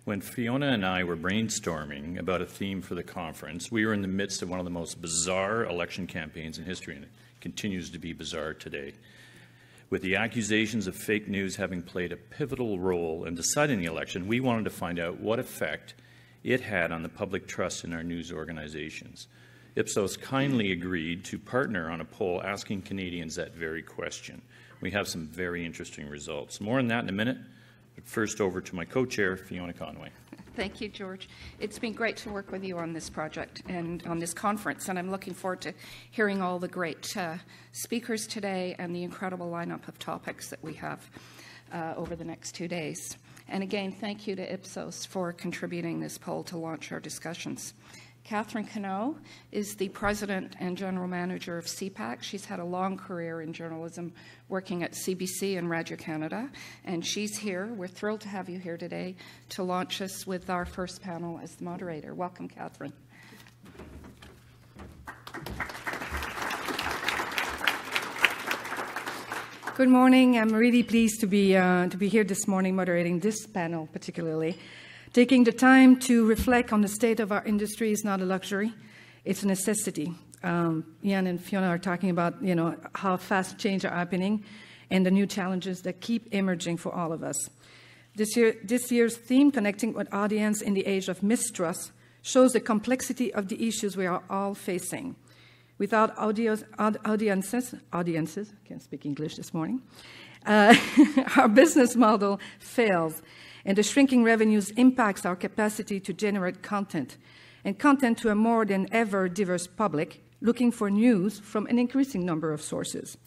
When Fiona and I were brainstorming about a theme for the conference, we were in the midst of one of the most bizarre election campaigns in history, and it continues to be bizarre today. With the accusations of fake news having played a pivotal role in deciding the election, we wanted to find out what effect it had on the public trust in our news organizations. IPSOS kindly agreed to partner on a poll asking Canadians that very question. We have some very interesting results. More on that in a minute. But first, over to my co-chair, Fiona Conway. Thank you, George. It's been great to work with you on this project and on this conference, and I'm looking forward to hearing all the great speakers today and the incredible lineup of topics that we have over the next 2 days. And again, thank you to IPSOS for contributing this poll to launch our discussions. Catherine Cano is the president and general manager of CPAC. She's had a long career in journalism, working at CBC and Radio Canada, and she's here. We're thrilled to have you here today to launch us with our first panel as the moderator. Welcome, Catherine. Good morning. I'm really pleased to be here this morning moderating this panel particularly. Taking the time to reflect on the state of our industry is not a luxury, it's a necessity. Ian and Fiona are talking about, how fast change are happening and the new challenges that keep emerging for all of us. This year's theme, Connecting with Audience in the Age of Mistrust, shows the complexity of the issues we are all facing. Without audiences, can't speak English this morning, our business model fails. And the shrinking revenues impacts our capacity to generate content, and content to a more than ever diverse public, looking for news from an increasing number of sources.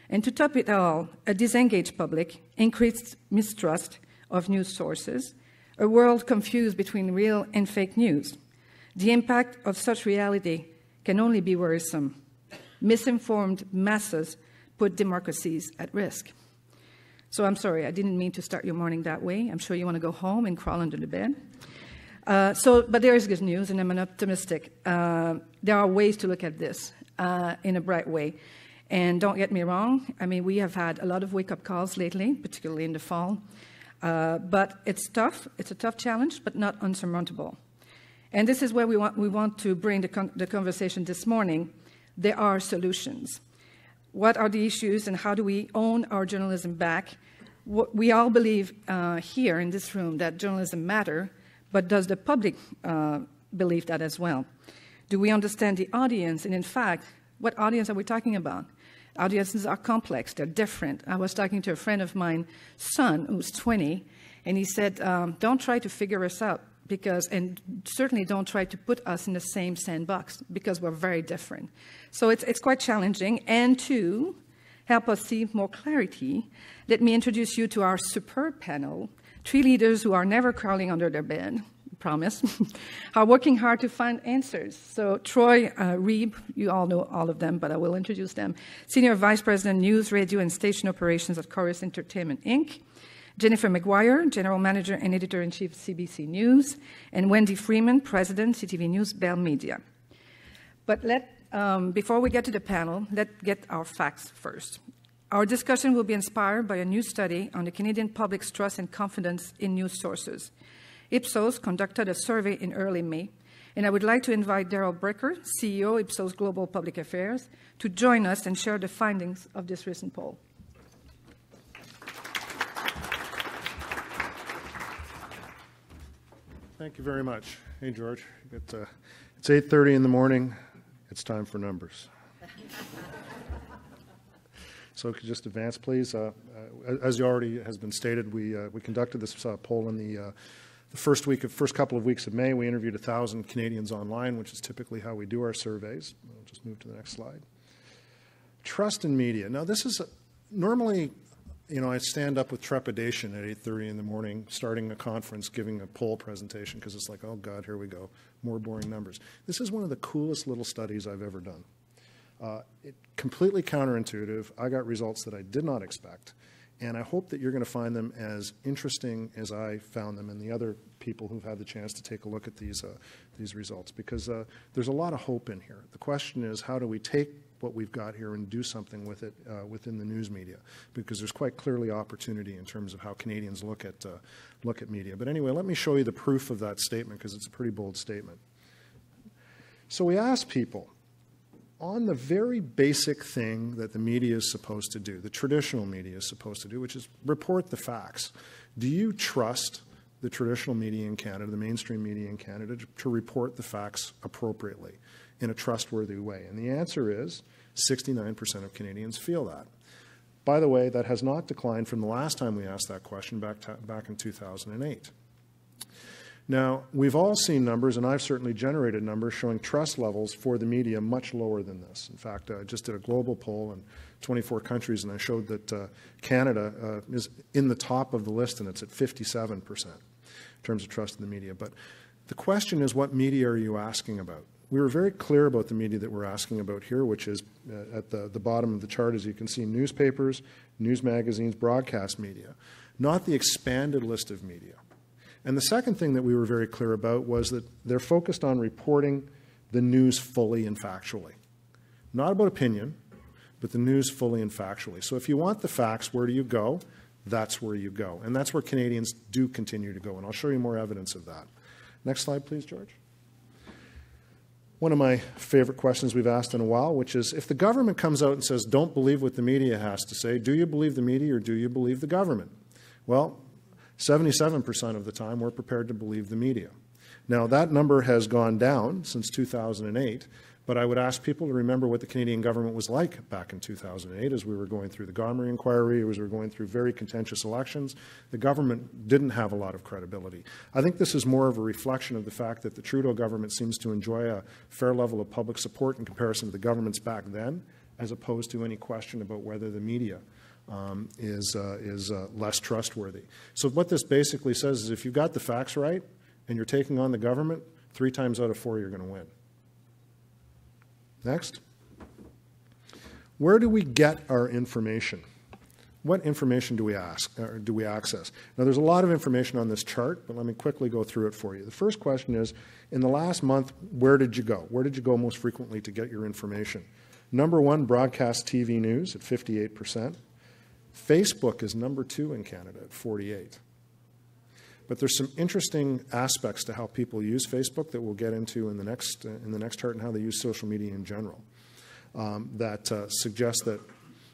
And to top it all, a disengaged public, increased mistrust of news sources, a world confused between real and fake news. The impact of such reality can only be worrisome. Misinformed masses put democracies at risk. So I'm sorry, I didn't mean to start your morning that way. I'm sure you want to go home and crawl under the bed. But there is good news, and I'm an optimistic. There are ways to look at this in a bright way. And don't get me wrong, I mean, we have had a lot of wake-up calls lately, particularly in the fall. But it's tough. It's a tough challenge, but not unsurmountable. And this is where we want to bring the conversation this morning. There are solutions. What are the issues and how do we own our journalism back? We all believe here in this room that journalism matters, but does the public believe that as well? Do we understand the audience? And in fact, what audience are we talking about? Audiences are complex, they're different. I was talking to a friend of mine's son who's 20, and he said, don't try to figure us out. And certainly don't try to put us in the same sandbox because we're very different. So it's quite challenging. And to help us see more clarity, let me introduce you to our superb panel, 3 leaders who are never crawling under their bed, promise, are working hard to find answers. So Troy Reeb, you all know all of them, but I will introduce them. Senior Vice President, News, Radio, and Station Operations at Corus Entertainment, Inc., Jennifer McGuire, General Manager and Editor-in-Chief of CBC News, and Wendy Freeman, President, CTV News, Bell Media. But before we get to the panel, let's get our facts first. Our discussion will be inspired by a new study on the Canadian public's trust and confidence in news sources. IPSOS conducted a survey in early May, and I would like to invite Darrell, CEO, IPSOS Global Public Affairs, to join us and share the findings of this recent poll. Thank you very much. Hey, George. It's 8:30 in the morning. It's time for numbers. So could you just advance, please? As you already has been stated, we conducted this poll in the first couple of weeks of May. We interviewed 1,000 Canadians online, which is typically how we do our surveys. I'll just move to the next slide. Trust in media. Now, this is normally, I stand up with trepidation at 8:30 in the morning, starting a conference, giving a poll presentation, because it's like, oh, God, here we go, more boring numbers. This is one of the coolest little studies I've ever done. Completely counterintuitive. I got results that I did not expect, and I hope that you're going to find them as interesting as I found them and the other people who've had the chance to take a look at these results, because there's a lot of hope in here. The question is, how do we take what we've got here and do something with it within the news media, because there's quite clearly opportunity in terms of how Canadians look at media. But anyway, let me show you the proof of that statement, because it's a pretty bold statement. So we asked people, on the very basic thing that the media is supposed to do, the traditional media is supposed to do, which is report the facts, do you trust the traditional media in Canada, the mainstream media in Canada, to report the facts appropriately in a trustworthy way? And the answer is 69% of Canadians feel that. By the way, that has not declined from the last time we asked that question back in 2008. Now, we've all seen numbers, and I've certainly generated numbers showing trust levels for the media much lower than this. In fact, I just did a global poll in 24 countries, and I showed that Canada is in the top of the list, and it's at 57% in terms of trust in the media. But the question is, what media are you asking about? We were very clear about the media that we're asking about here, which is at the bottom of the chart, as you can see, newspapers, news magazines, broadcast media, not the expanded list of media. And the second thing that we were very clear about was that they're focused on reporting the news fully and factually. Not about opinion, but the news fully and factually. So if you want the facts, where do you go? That's where you go. And that's where Canadians do continue to go. And I'll show you more evidence of that. Next slide, please, George. One of my favorite questions we've asked in a while, which is, if the government comes out and says, don't believe what the media has to say, do you believe the media or do you believe the government? Well, 77% of the time, we're prepared to believe the media. Now, that number has gone down since 2008, but I would ask people to remember what the Canadian government was like back in 2008 as we were going through the Gomery inquiry, as we were going through very contentious elections. The government didn't have a lot of credibility. I think this is more of a reflection of the fact that the Trudeau government seems to enjoy a fair level of public support in comparison to the governments back then, as opposed to any question about whether the media is less trustworthy. So what this basically says is, if you've got the facts right and you're taking on the government, 3 times out of 4 you're going to win. Next. Where do we get our information? What information do we access? Now, there's a lot of information on this chart, but let me quickly go through it for you. The first question is, in the last month, where did you go? Where did you go most frequently to get your information? Number 1, broadcast TV news at 58%. Facebook is number 2 in Canada at 48%. But there's some interesting aspects to how people use Facebook that we'll get into in the next chart, and how they use social media in general, that suggest that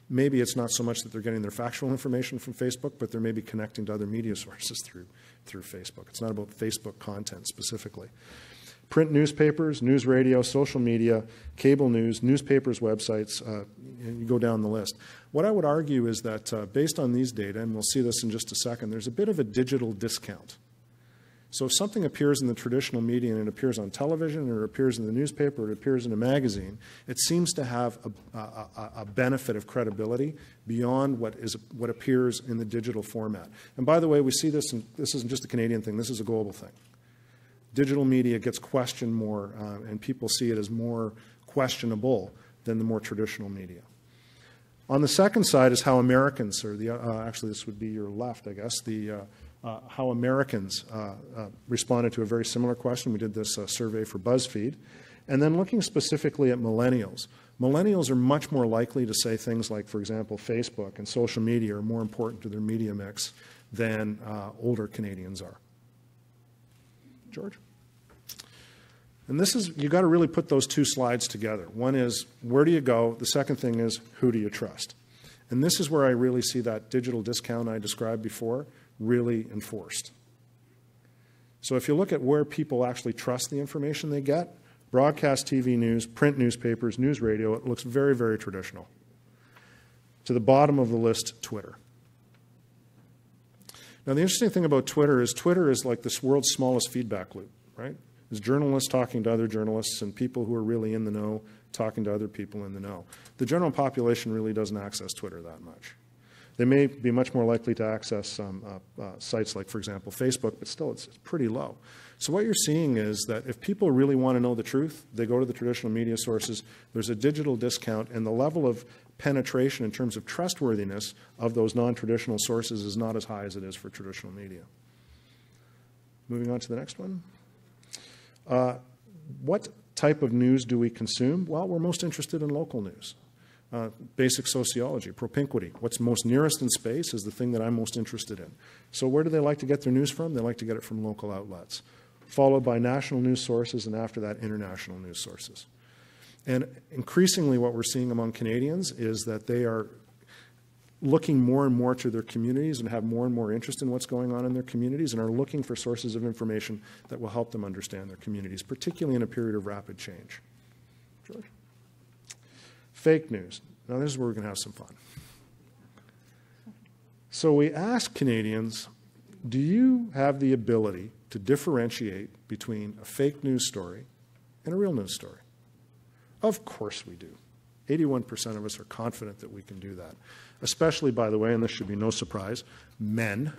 maybe it's not so much that they're getting their factual information from Facebook, but they're maybe connecting to other media sources through Facebook. It's not about Facebook content specifically. Print newspapers, news radio, social media, cable news, newspapers, websites, and you go down the list. What I would argue is that based on these data, and we'll see this in just a second, there's a bit of a digital discount. So if something appears in the traditional media and it appears on television, or it appears in the newspaper, or it appears in a magazine, it seems to have a benefit of credibility beyond what appears in the digital format. And by the way, we see this, and this isn't just a Canadian thing, this is a global thing. Digital media gets questioned more, and people see it as more questionable than the more traditional media. On the second side is how Americans, or actually this would be your left, I guess, how Americans responded to a very similar question. We did this survey for BuzzFeed. And then looking specifically at millennials. Millennials are much more likely to say things like, for example, Facebook and social media are more important to their media mix than older Canadians are. George? And this is, you got to really put those two slides together. One is, where do you go? The second thing is, who do you trust? And this is where I really see that digital discount I described before really enforced. So if you look at where people actually trust the information they get, broadcast TV news, print newspapers, news radio, it looks very, very traditional. To the bottom of the list, Twitter. Now, the interesting thing about Twitter is like this world's smallest feedback loop, right? There's journalists talking to other journalists and people who are really in the know talking to other people in the know. The general population really doesn't access Twitter that much. They may be much more likely to access sites like, for example, Facebook, but still it's pretty low. So what you're seeing is that if people really want to know the truth, they go to the traditional media sources. There's a digital discount, and the level of penetration in terms of trustworthiness of those non-traditional sources is not as high as it is for traditional media. Moving on to the next one. What type of news do we consume? Well, we're most interested in local news. Basic sociology, propinquity. What's most nearest in space is the thing that I'm most interested in. So where do they like to get their news from? They like to get it from local outlets, followed by national news sources, and after that, international news sources. And increasingly what we're seeing among Canadians is that they are looking more and more to their communities and have more and more interest in what's going on in their communities and are looking for sources of information that will help them understand their communities, particularly in a period of rapid change. George? Fake news. Now this is where we're going to have some fun. So we asked Canadians, do you have the ability to differentiate between a fake news story and a real news story? Of course we do. 81% of us are confident that we can do that. Especially, by the way, and this should be no surprise, men,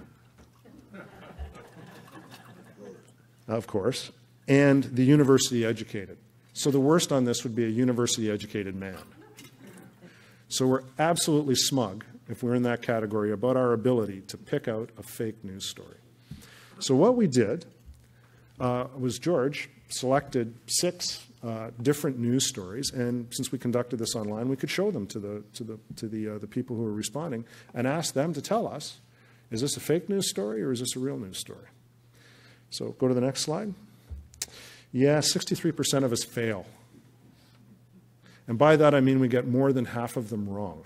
of course, and the university educated. So the worst on this would be a university educated man. So we're absolutely smug, if we're in that category, about our ability to pick out a fake news story. So what we did was George selected 6 different news stories, and since we conducted this online, we could show them to the people who were responding and ask them to tell us, is this a fake news story or is this a real news story? So go to the next slide. Yeah, 63% of us fail. And by that I mean we get more than half of them wrong.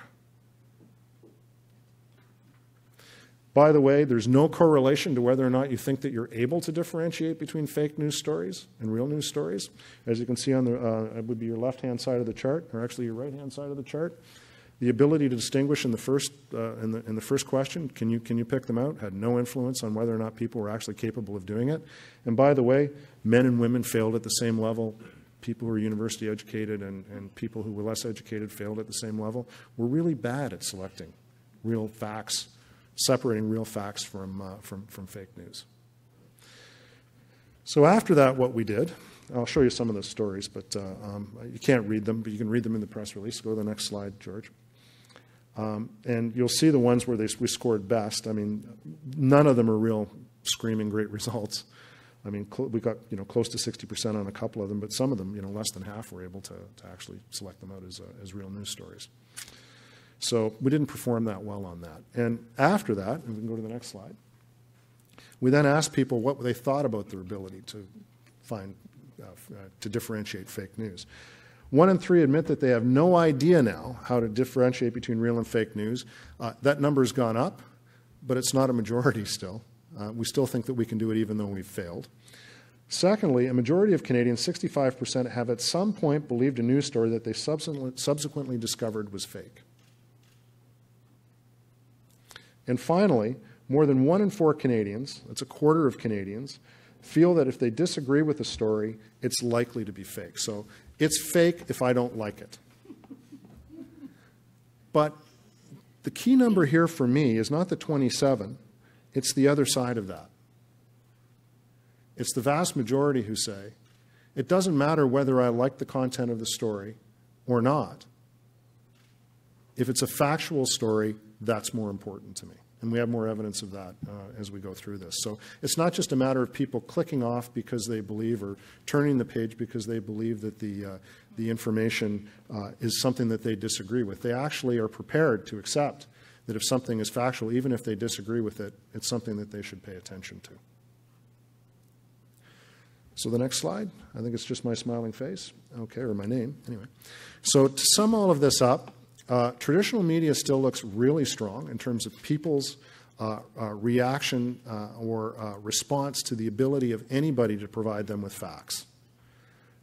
By the way, there's no correlation to whether or not you think that you're able to differentiate between fake news stories and real news stories. As you can see on the, it would be your left-hand side of the chart, or actually your right-hand side of the chart. The ability to distinguish in the first question, can you pick them out, had no influence on whether or not people were actually capable of doing it. And by the way, men and women failed at the same level. People who were university educated and people who were less educated failed at the same level. We're really bad at selecting real facts, separating real facts from fake news. So after that, what we did, I'll show you some of the stories, but you can't read them, but you can read them in the press release. Go to the next slide, George. And you'll see the ones where we scored best. I mean, none of them are real screaming great results. I mean, we got close to 60% on a couple of them, but some of them, less than half were able to actually select them out as real news stories. So we didn't perform that well on that. And after that, and we can go to the next slide, we then asked people what they thought about their ability to find, to differentiate fake news. 1 in 3 admit that they have no idea now how to differentiate between real and fake news. That number's gone up, but it's not a majority still. We still think that we can do it even though we've failed. Secondly, a majority of Canadians, 65%, have at some point believed a news story that they subsequently discovered was fake. And finally, more than 1 in 4 Canadians, that's a quarter of Canadians, feel that if they disagree with a story, it's likely to be fake. So it's fake if I don't like it. But the key number here for me is not the 27, it's the other side of that. It's the vast majority who say, it doesn't matter whether I like the content of the story or not. If it's a factual story, that's more important to me. And we have more evidence of that as we go through this. So it's not just a matter of people clicking off because they believe or turning the page because they believe that the information is something that they disagree with. They actually are prepared to accept that if something is factual, even if they disagree with it, it's something that they should pay attention to. So the next slide, I think it's just my smiling face, okay, or my name, anyway. So to sum all of this up, traditional media still looks really strong in terms of people's reaction or response to the ability of anybody to provide them with facts.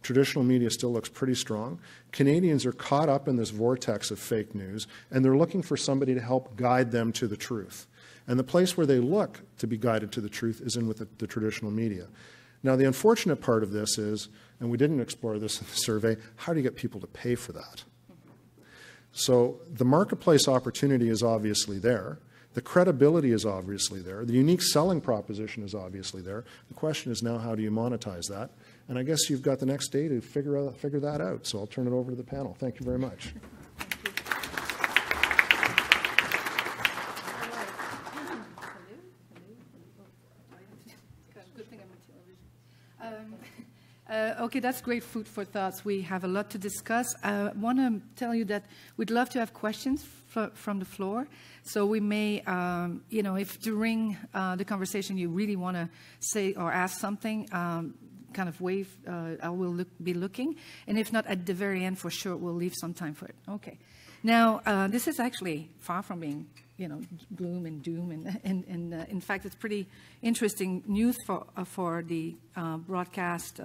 Traditional media still looks pretty strong. Canadians are caught up in this vortex of fake news, and they're looking for somebody to help guide them to the truth. And the place where they look to be guided to the truth is in with the traditional media. Now, the unfortunate part of this is, and we didn't explore this in the survey, how do you get people to pay for that? So the marketplace opportunity is obviously there. The credibility is obviously there. The unique selling proposition is obviously there. The question is now, how do you monetize that? And I guess you've got the next day to figure that out. So I'll turn it over to the panel. Thank you very much. Okay, that's great food for thoughts. We have a lot to discuss. I want to tell you that we'd love to have questions from the floor. So we may, if during the conversation you really want to say or ask something, kind of wave, I will be looking. And if not, at the very end, for sure, we'll leave some time for it. Okay. Now, this is actually far from being gloom and doom, and in fact, it's pretty interesting news for the broadcast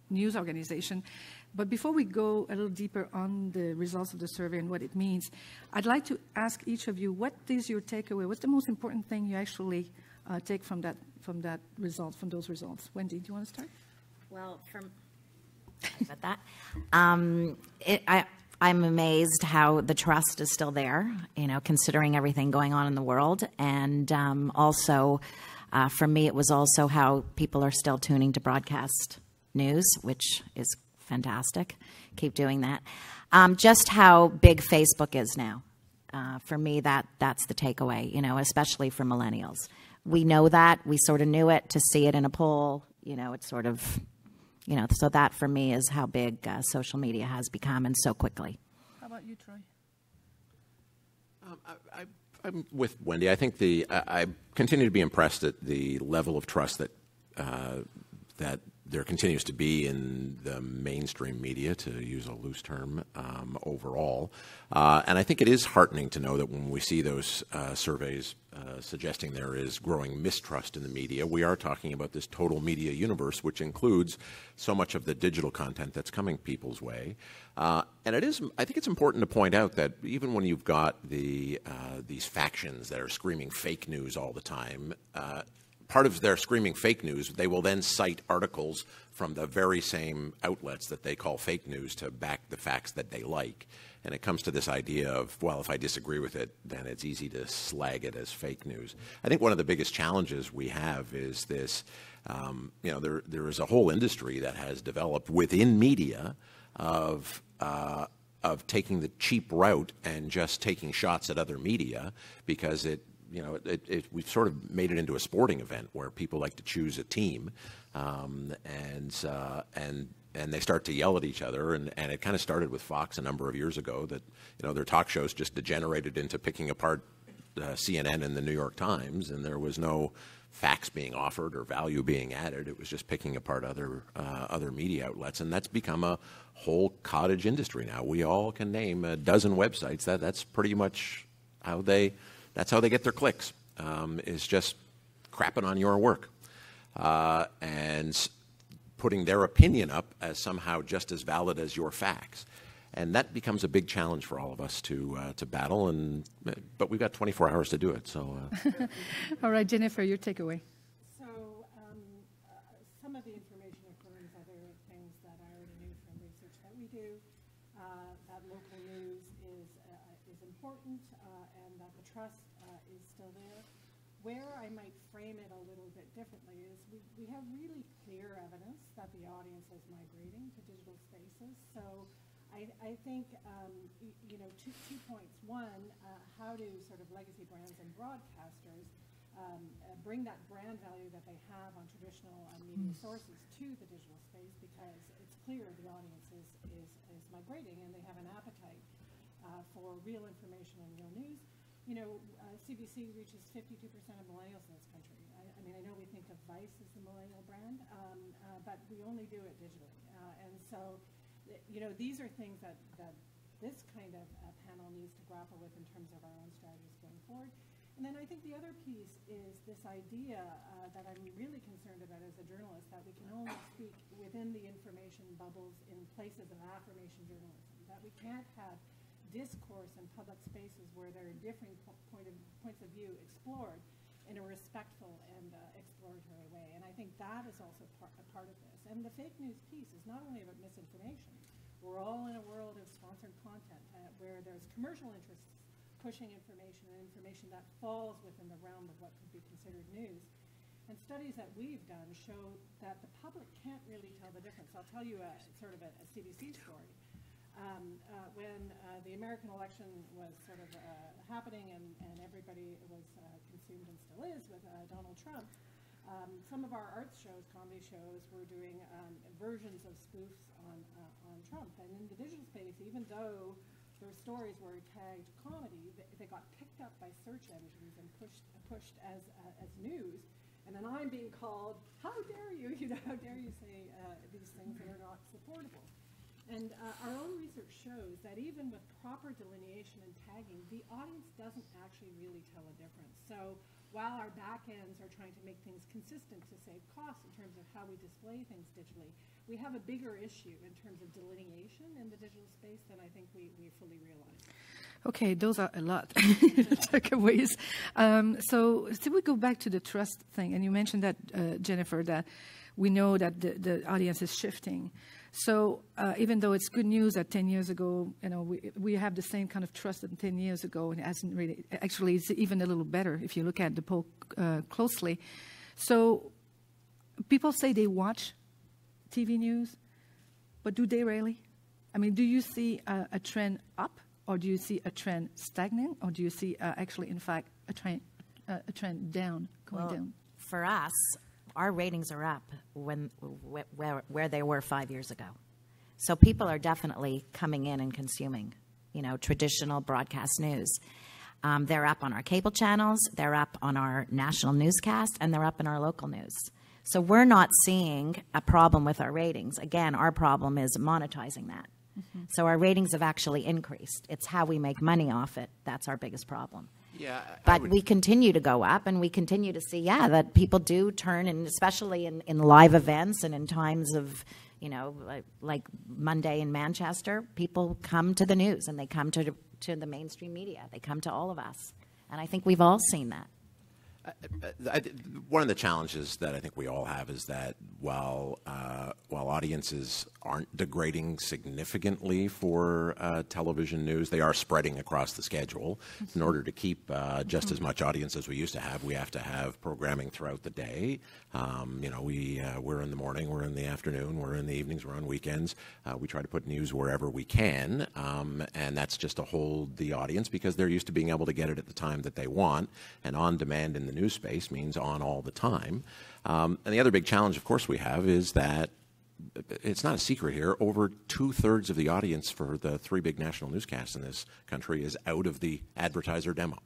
news organization. But before we go a little deeper on the results of the survey and what it means, I'd like to ask each of you, what is your takeaway? What's the most important thing you actually take from those results? Wendy, do you want to start? Well, about that. I'm amazed how the trust is still there, considering everything going on in the world. And also, for me, it was also how people are still tuning to broadcast news, which is fantastic. Keep doing that. Just how big Facebook is now. For me, that's the takeaway, especially for millennials. We know that. We sort of knew it. To see it in a poll, it's sort of... so that for me is how big social media has become, and so quickly. How about you, Troy? I'm with Wendy. I think I continue to be impressed at the level of trust that there continues to be in the mainstream media, to use a loose term, overall. And I think it is heartening to know that when we see those surveys suggesting there is growing mistrust in the media, we are talking about this total media universe, which includes so much of the digital content that's coming people's way. And I think it's important to point out that even when you've got these factions that are screaming fake news all the time, part of their screaming fake news, they will then cite articles from the very same outlets that they call fake news to back the facts that they like. And it comes to this idea of, well, if I disagree with it, then it's easy to slag it as fake news. I think one of the biggest challenges we have is this, there is a whole industry that has developed within media of taking the cheap route and just taking shots at other media, because we've sort of made it into a sporting event where people like to choose a team, and they start to yell at each other, and it kind of started with Fox a number of years ago, that their talk shows just degenerated into picking apart CNN and the New York Times, and there was no facts being offered or value being added. It was just picking apart other media outlets, and that's become a whole cottage industry now. We all can name a dozen websites that's pretty much how they get their clicks, is just crapping on your work and putting their opinion up as somehow just as valid as your facts. And that becomes a big challenge for all of us to battle. But we've got 24 hours to do it. So, all right, Jennifer, your takeaway. So some of the information affirms other things that I already knew from research that we do. That local news is important, and that the trust is still there. Where I might frame it a little bit differently is we have really clear evidence that the audience is migrating to digital spaces. So I think, two points. One, how do sort of legacy brands and broadcasters bring that brand value that they have on traditional media sources to the digital space, because it's clear the audience is migrating and they have an appetite for real information and real news. CBC reaches 52% of millennials in this country. I know we think of Vice as the millennial brand, but we only do it digitally. And so, these are things that this kind of panel needs to grapple with in terms of our own strategies going forward. And then I think the other piece is this idea that I'm really concerned about as a journalist, that we can only speak within the information bubbles in places of affirmation journalism, that we can't have discourse in public spaces where there are differing points of view explored in a respectful and exploratory way. And I think that is also a part of this. And the fake news piece is not only about misinformation. We're all in a world of sponsored content where there's commercial interests pushing information, and information that falls within the realm of what could be considered news. And studies that we've done show that the public can't really tell the difference. I'll tell you a CBC story. When the American election was sort of happening and everybody was consumed, and still is, with Donald Trump, Some of our arts shows, comedy shows, were doing versions of spoofs on Trump. And in the digital space, even though their stories were tagged comedy, they got picked up by search engines and pushed as news. And then I'm being called, how dare you, how dare you say these things that are not supportable. And our own research shows that even with proper delineation and tagging, the audience doesn't actually really tell a difference. So while our back ends are trying to make things consistent to save costs in terms of how we display things digitally, we have a bigger issue in terms of delineation in the digital space than I think we fully realize. Okay, those are a lot takeaways. So we go back to the trust thing, and you mentioned that, Jennifer, that we know that the audience is shifting. So even though it's good news that 10 years ago, we have the same kind of trust that 10 years ago, and it hasn't really, actually it's even a little better if you look at the poll closely. So people say they watch TV news, but do they really? I mean, do you see a trend up, or do you see a trend stagnant, or do you see actually, in fact, a trend down, going down? For us, our ratings are up where they were 5 years ago. So people are definitely coming in and consuming, traditional broadcast news. They're up on our cable channels, they're up on our national newscast, and they're up in our local news. So we're not seeing a problem with our ratings. Again, our problem is monetizing that. Mm-hmm. So our ratings have actually increased. It's how we make money off it. That's our biggest problem. Yeah, but we continue to go up, and we continue to see, that people do turn, and especially in live events and in times of, like Monday in Manchester, people come to the news, and they come to the mainstream media. They come to all of us, and I think we've all seen that. One of the challenges that I think we all have is that while audiences aren't degrading significantly for television news, they are spreading across the schedule. In order to keep just as much audience as we used to have, we have to have programming throughout the day. We're in the morning, we're in the afternoon, we're in the evenings, we're on weekends. We try to put news wherever we can, and that's just to hold the audience because they're used to being able to get it at the time that they want, and on demand in the news space means on all the time. And the other big challenge, of course, we have is that it's not a secret here. Over 2/3 of the audience for the three big national newscasts in this country is out of the advertiser demo.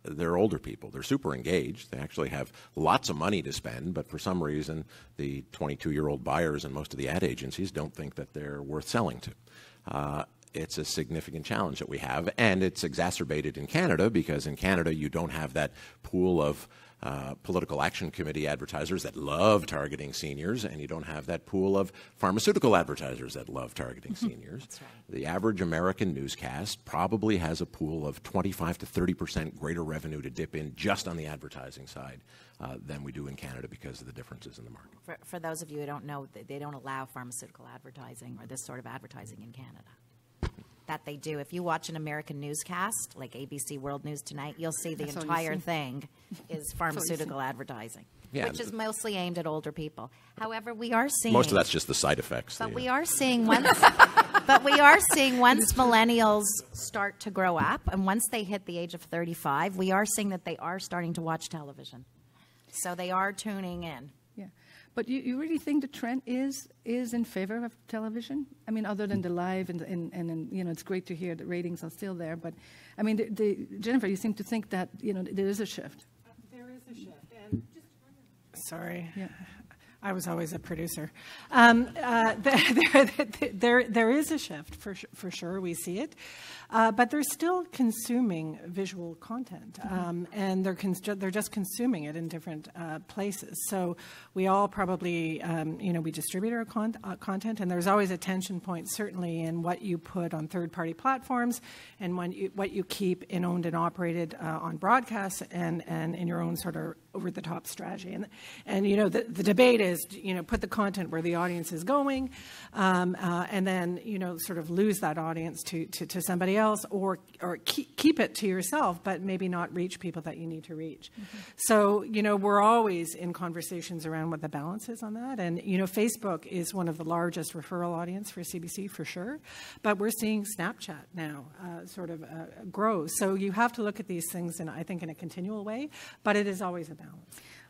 They're older people. They're super engaged. They actually have lots of money to spend, but for some reason, the 22-year-old buyers in most of the ad agencies don't think that they're worth selling to. It's a significant challenge that we have, and it's exacerbated in Canada because in Canada you don't have that pool of political action committee advertisers that love targeting seniors, and you don't have that pool of pharmaceutical advertisers that love targeting seniors. That's right. The average American newscast probably has a pool of 25 to 30% greater revenue to dip in just on the advertising side than we do in Canada because of the differences in the market. For those of you who don't know, they don't allow pharmaceutical advertising or this sort of advertising in Canada. That they do. If you watch an American newscast, like ABC World News Tonight, you'll see the entire thing is pharmaceutical advertising, which is mostly aimed at older people. However, we are seeing most of that's just the side effects. But we are seeing once, millennials start to grow up, and once they hit the age of 35, we are seeing that they are starting to watch television. So they are tuning in. Yeah. But you really think the trend is in favor of television? I mean, other than the live and it's great to hear the ratings are still there. But I mean, Jennifer, you seem to think that there is a shift. There is a shift, and sorry. Yeah. I was always a producer. There is a shift for sure. We see it, but they're still consuming visual content, and they're just consuming it in different places. So we all probably we distribute our content, and there's always a tension point, certainly in what you put on third-party platforms, and what you keep in owned and operated on broadcasts, and in your own sort of over-the-top strategy. And the debate is, put the content where the audience is going, and then, sort of lose that audience to somebody else, or keep it to yourself, but maybe not reach people that you need to reach. Mm-hmm. So, we're always in conversations around what the balance is on that. And, Facebook is one of the largest referral audience for CBC for sure, but we're seeing Snapchat now grow. So you have to look at these things, I think, in a continual way, but it is always a balance.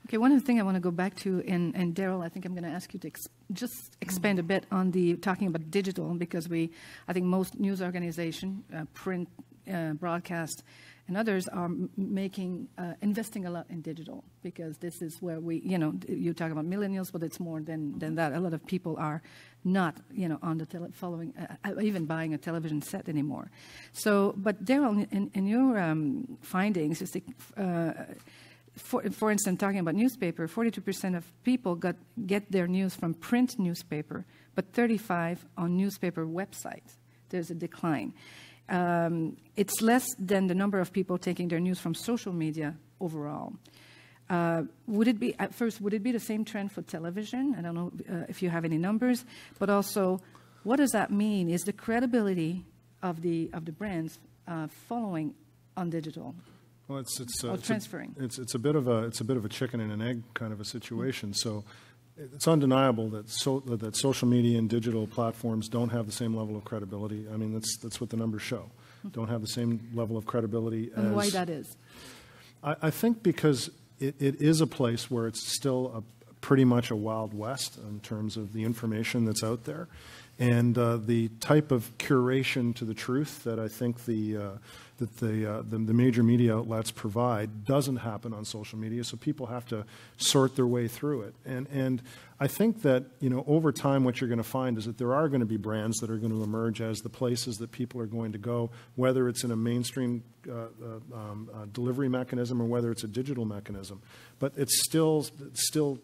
Okay, one of the things I want to go back to, and Darrell, I think I'm going to ask you to just expand a bit on talking about digital, because I think most news organizations, print, broadcast, and others are investing a lot in digital, because this is where you talk about millennials, but it's more than that. A lot of people are not, on the even buying a television set anymore. So, but Darrell, in your findings, you see, for instance, talking about newspaper, 42% of people get their news from print newspaper, but 35% on newspaper websites. There's a decline. It's less than the number of people taking their news from social media overall. Would it be the same trend for television? I don't know if you have any numbers, but also, what does that mean? Is the credibility of the brands following on digital? Well, it's transferring. It's a bit of a chicken and an egg kind of a situation. So it's undeniable that social media and digital platforms don't have the same level of credibility. I mean, that's what the numbers show. Don't have the same level of credibility. And why that is? I think because it is a place where it's still pretty much a Wild West in terms of the information that's out there, and the type of curation to the truth that I think the major media outlets provide doesn't happen on social media, so people have to sort their way through it. And I think that, over time what you're going to find is that there are going to be brands that are going to emerge as the places that people are going to go, whether it's in a mainstream delivery mechanism or whether it's a digital mechanism. But it's still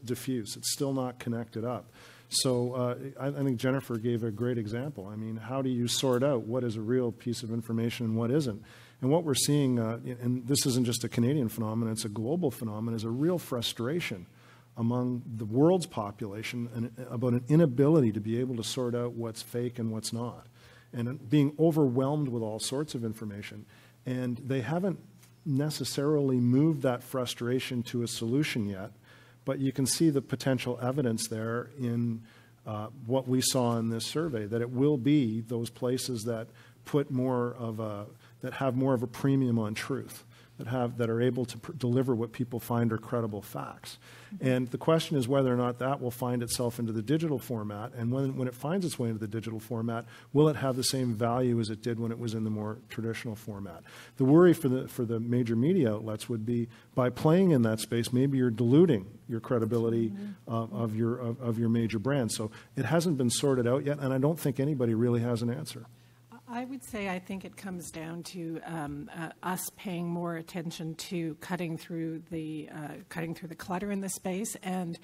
diffuse. It's still not connected up. So I think Jennifer gave a great example. I mean, how do you sort out what is a real piece of information and what isn't? And what we're seeing, and this isn't just a Canadian phenomenon, it's a global phenomenon, is a real frustration among the world's population about an inability to be able to sort out what's fake and what's not, and being overwhelmed with all sorts of information. And they haven't necessarily moved that frustration to a solution yet, but you can see the potential evidence there in what we saw in this survey, that it will be those places that have more of a premium on truth, that are able to deliver what people find are credible facts. And the question is whether or not that will find itself into the digital format, and when it finds its way into the digital format, will it have the same value as it did when it was in the more traditional format? The worry for the major media outlets would be, by playing in that space, maybe you're diluting your credibility of your major brand. So it hasn't been sorted out yet, and I don't think anybody really has an answer. I would say I think it comes down to us paying more attention to cutting through the clutter in the space, and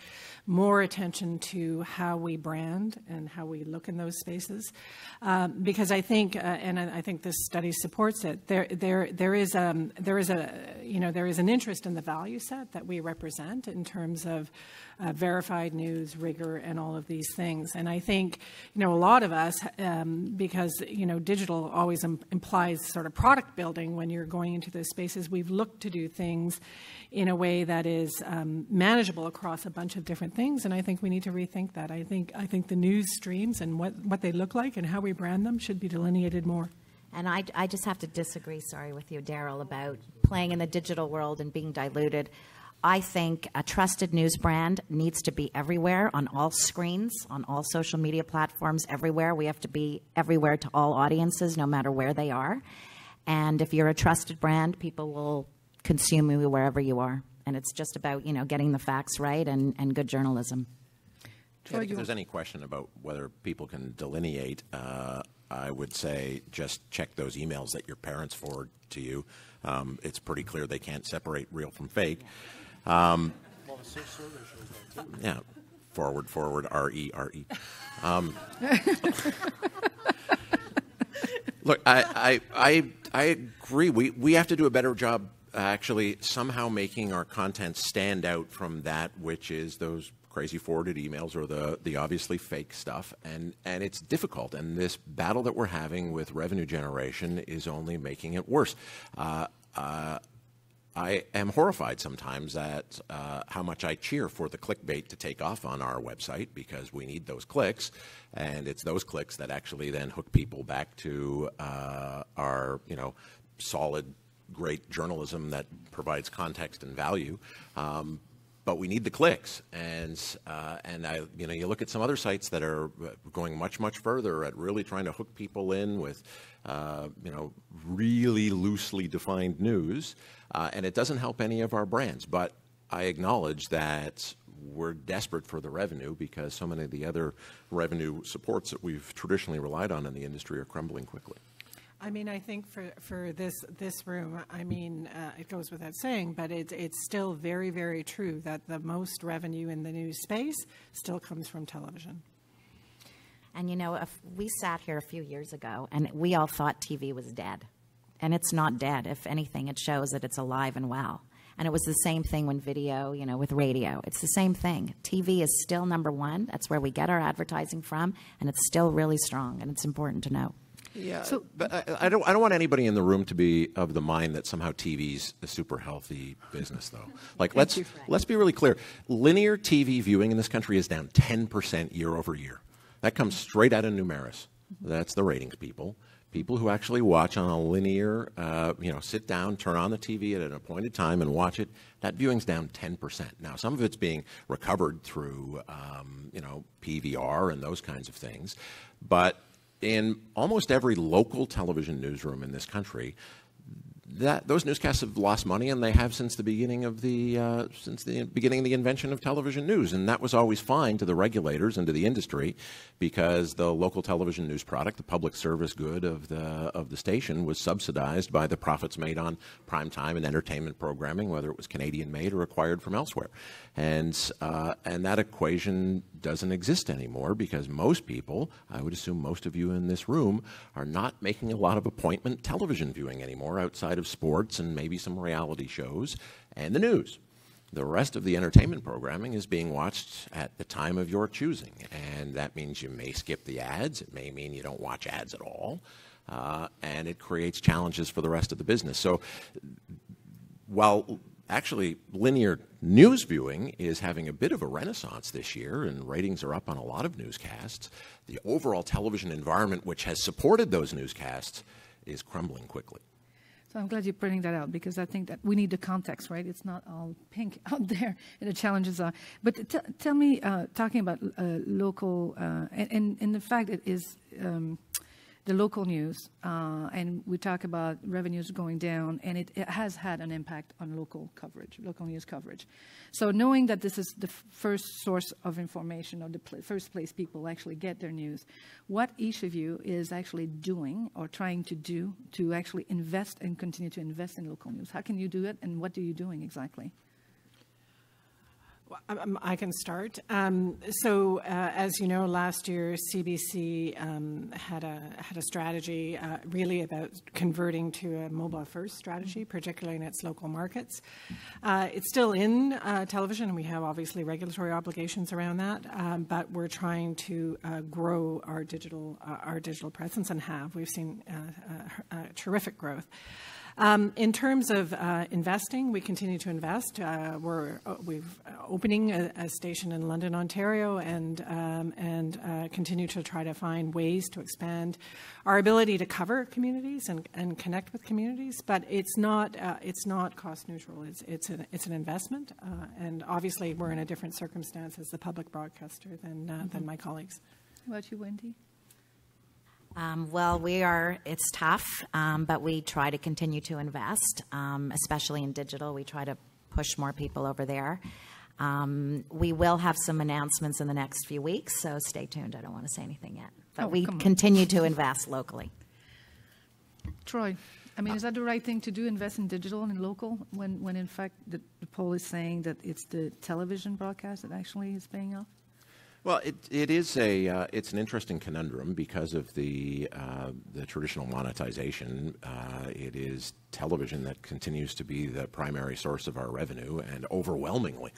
more attention to how we brand and how we look in those spaces. Because I think, and I think this study supports it, there is an interest in the value set that we represent in terms of verified news, rigor, and all of these things. And I think, a lot of us, because, digital always implies sort of product building when you're going into those spaces, we've looked to do things in a way that is manageable across a bunch of different things. And I think we need to rethink that. I think the news streams and what they look like and how we brand them should be delineated more. And I just have to disagree, with you, Darrell, about playing in the digital world and being diluted. I think a trusted news brand needs to be everywhere, on all screens, on all social media platforms, everywhere. We have to be everywhere to all audiences, no matter where they are. And if you're a trusted brand, people will consume you wherever you are. And it's just about, getting the facts right and good journalism. Yeah, if there's any question about whether people can delineate, I would say just check those emails that your parents forward to you. It's pretty clear they can't separate real from fake. Yeah, forward, R-E. Look, I agree. We have to do a better job actually somehow making our content stand out from that which is those crazy forwarded emails or the obviously fake stuff, and it's difficult. And this battle that we're having with revenue generation is only making it worse. I am horrified sometimes at how much I cheer for the clickbait to take off on our website, because we need those clicks, and it's those clicks that actually then hook people back to our solid, great journalism that provides context and value. but we need the clicks, and you look at some other sites that are going much further at really trying to hook people in with really loosely defined news, and it doesn't help any of our brands. But I acknowledge that we're desperate for the revenue because so many of the other revenue supports that we've traditionally relied on in the industry are crumbling quickly. I mean, I think for this room, I mean, it goes without saying, but it's still very, very true that the most revenue in the news space still comes from television. And if we sat here a few years ago and we all thought TV was dead, and it's not dead. If anything, it shows that it's alive and well. And it was the same thing when video, with radio. It's the same thing. TV is still number one. That's where we get our advertising from, and it's still really strong, and it's important to know. Yeah, but I don't want anybody in the room to be of the mind that somehow TV's a super healthy business, though. Like, let's be really clear. Linear TV viewing in this country is down 10% year over year. That comes straight out of Numeris. That's the ratings people. People who actually watch on a linear, sit down, turn on the TV at an appointed time and watch it, that viewing's down 10%. Now, some of it's being recovered through, PVR and those kinds of things. But in almost every local television newsroom in this country, those newscasts have lost money, and they have since the beginning of the invention of television news, and that was always fine to the regulators and to the industry, because the local television news product, the public service good of the station, was subsidized by the profits made on primetime and entertainment programming, whether it was Canadian made or acquired from elsewhere, and that equation doesn't exist anymore because most people, I would assume most of you in this room, are not making a lot of appointment television viewing anymore outside of sports and maybe some reality shows and the news. The rest of the entertainment programming is being watched at the time of your choosing, and that means you may skip the ads. It may mean you don't watch ads at all, and it creates challenges for the rest of the business. So while actually linear news viewing is having a bit of a renaissance this year, and ratings are up on a lot of newscasts, the overall television environment, which has supported those newscasts, is crumbling quickly. So I'm glad you're pointing that out, because I think that we need the context, right? It's not all pink out there, and the challenges are. But tell me, talking about local, and the fact it is the local news, and we talk about revenues going down, and it has had an impact on local coverage, local news coverage. So knowing that this is the first source of information, or the first place people actually get their news, what each of you is actually doing or trying to do to actually invest and continue to invest in local news? How can you do it, and what are you doing exactly? I can start. As you know, last year CBC had a strategy really about converting to a mobile-first strategy, particularly in its local markets. It's still in television, and we have obviously regulatory obligations around that. But we're trying to grow our digital presence, and we've seen terrific growth. In terms of investing, we continue to invest. We've opening a station in London, Ontario, and continue to try to find ways to expand our ability to cover communities and connect with communities. But it's not cost neutral. It's an investment, and obviously we're in a different circumstance as the public broadcaster than my colleagues. What about you, Wendy? It's tough, but we try to continue to invest, especially in digital. We try to push more people over there. We will have some announcements in the next few weeks, so stay tuned. I don't want to say anything yet. But we continue to invest locally. Troy, I mean, is that the right thing to do, invest in digital and in local, when in fact the poll is saying that it's the television broadcast that actually is paying off? Well, it's an interesting conundrum because of the traditional monetization. It is television that continues to be the primary source of our revenue, and overwhelmingly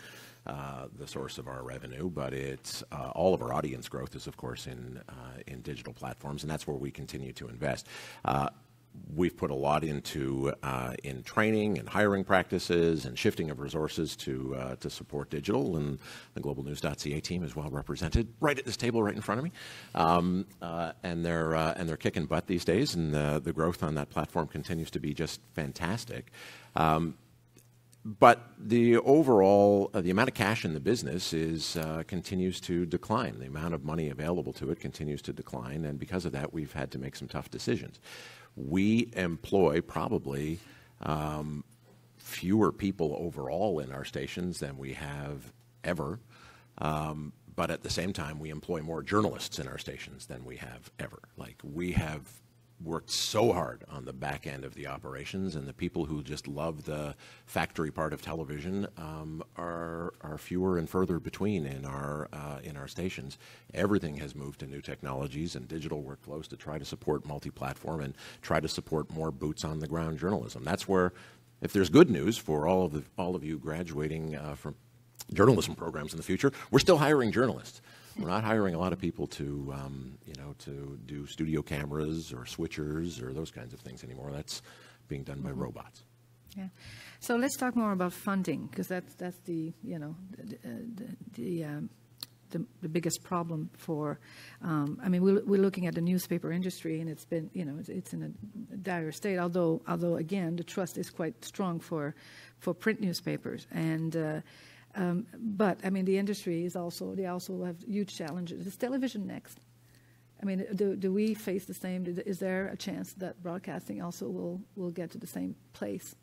the source of our revenue. But it's all of our audience growth is, of course, in digital platforms, and that's where we continue to invest. We've put a lot into in training and hiring practices and shifting of resources to support digital, and the globalnews.ca team is well represented right at this table right in front of me, and they're kicking butt these days, and the growth on that platform continues to be just fantastic. But the overall, the amount of cash in the business continues to decline. The amount of money available to it continues to decline, and because of that, we've had to make some tough decisions. We employ probably fewer people overall in our stations than we have ever, but at the same time, we employ more journalists in our stations than we have ever. Like, we have worked so hard on the back end of the operations, and the people who just love the factory part of television are fewer and further between in our stations. Everything has moved to new technologies and digital workflows to try to support multi-platform and try to support more boots on the ground journalism. That's where, if there's good news for all of you graduating from journalism programs in the future, we're still hiring journalists. We're not hiring a lot of people to do studio cameras or switchers or those kinds of things anymore. That's being done by robots. Yeah. So let's talk more about funding, because that's the the biggest problem for. I mean, we're looking at the newspaper industry, and it's been it's in a dire state. Although again, the trust is quite strong for print newspapers and. But I mean, the industry is they also have huge challenges. Is television next? I mean, do we face the same? Is there a chance that broadcasting also will get to the same place?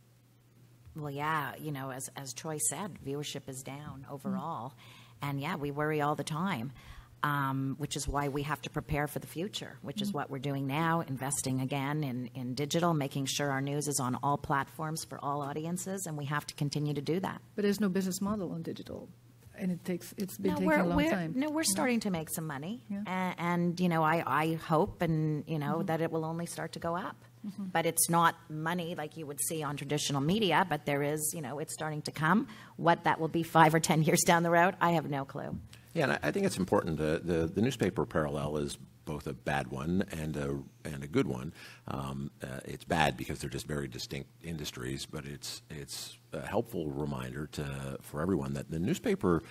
Well, yeah, as Troy said, viewership is down overall, and yeah, we worry all the time. Which is why we have to prepare for the future, which is what we're doing now, investing again in digital, making sure our news is on all platforms for all audiences, and we have to continue to do that. But there's no business model on digital, and it's been taking a long time. No, we're starting to make some money, yeah. and I hope and that it will only start to go up. Mm-hmm. But it's not money like you would see on traditional media, but there is, it's starting to come. What that will be 5 or 10 years down the road, I have no clue. Yeah, and I think it's important. The newspaper parallel is both a bad one and a good one. It's bad because they're just very distinct industries, but it's a helpful reminder for everyone that the newspaper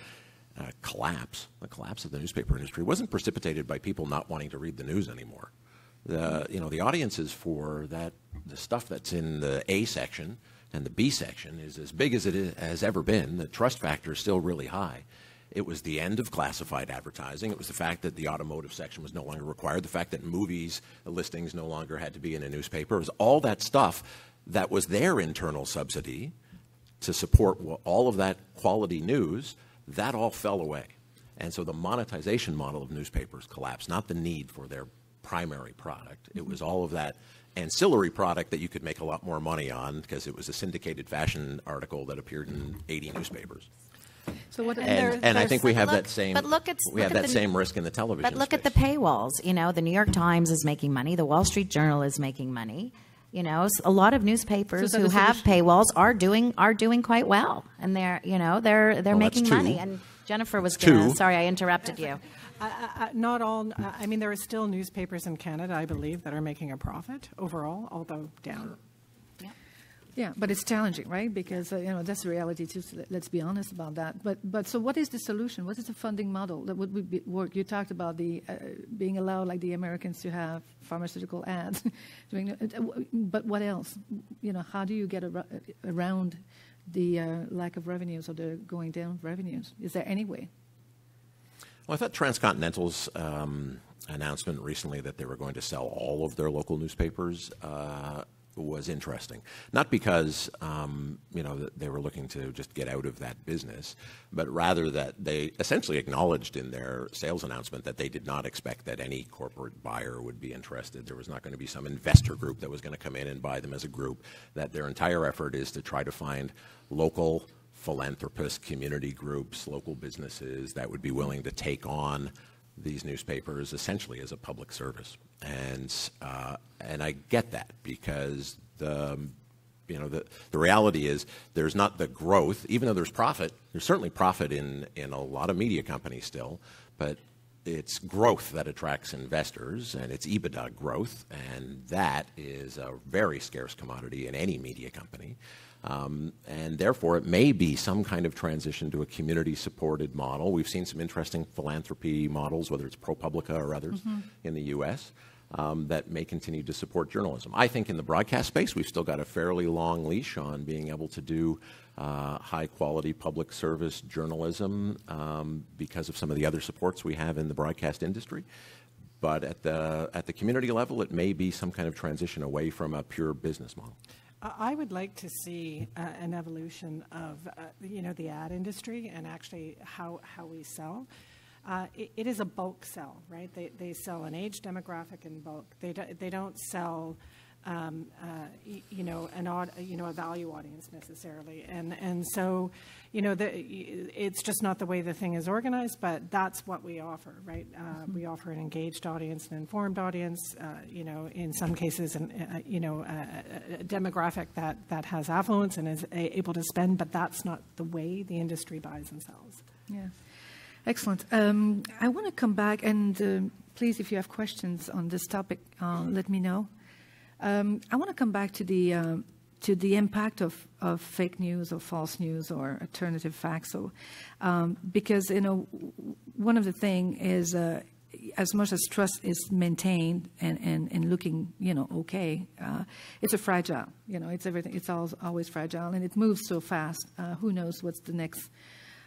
the collapse of the newspaper industry wasn't precipitated by people not wanting to read the news anymore. The audiences for the stuff that's in the A section and the B section is as big as it has ever been. The trust factor is still really high. It was the end of classified advertising. It was the fact that the automotive section was no longer required, the fact that movies listings no longer had to be in a newspaper. It was all that stuff that was their internal subsidy to support all of that quality news. That all fell away. And so the monetization model of newspapers collapsed, not the need for their primary product. It was all of that ancillary product that you could make a lot more money on because it was a syndicated fashion article that appeared in 80 newspapers. So what? And I think we have that same. But look at same risk in the television. But look space. at the paywalls. The New York Times is making money. The Wall Street Journal is making money. A lot of newspapers who have paywalls are doing quite well, and they're making money. And Jennifer was sorry, I interrupted you. Not all. I mean, there are still newspapers in Canada, I believe, that are making a profit overall, although down. Yeah, but it's challenging, right? Because that's the reality too. So let's be honest about that. But so, what is the solution? What is the funding model that would work? You talked about the being allowed, like the Americans, to have pharmaceutical ads. But what else? How do you get around the lack of revenues or the going down revenues? Is there any way? Well, I thought Transcontinental's announcement recently that they were going to sell all of their local newspapers was interesting. Not because that they were looking to just get out of that business, but rather that they essentially acknowledged in their sales announcement that they did not expect that any corporate buyer would be interested. There was not going to be some investor group that was going to come in and buy them as a group. That their entire effort is to try to find local philanthropists, community groups, local businesses that would be willing to take on these newspapers essentially as a public service, and I get that because the reality is there's not the growth, even though there's profit. There's certainly profit in a lot of media companies still, but it's growth that attracts investors, and it's EBITDA growth, and that is a very scarce commodity in any media company. And therefore, it may be some kind of transition to a community-supported model. We've seen some interesting philanthropy models, whether it's ProPublica or others in the U.S. that may continue to support journalism. I think in the broadcast space, we've still got a fairly long leash on being able to do high-quality public service journalism because of some of the other supports we have in the broadcast industry. But at the community level, it may be some kind of transition away from a pure business model. I would like to see an evolution of the ad industry and actually how we sell. It is a bulk sell, right? They sell an age demographic in bulk. They don't sell a value audience necessarily, and so it's just not the way the thing is organized. But that's what we offer, right? We offer an engaged audience, an informed audience. In some cases, a demographic that has affluence and is able to spend. But that's not the way the industry buys and sells. Yeah. Excellent. I want to come back, and please, if you have questions on this topic, let me know. I want to come back to the impact of fake news or false news or alternative facts. So, because one of the things is as much as trust is maintained and looking okay, it's a fragile. It's everything. It's always fragile, and it moves so fast. Who knows what's the next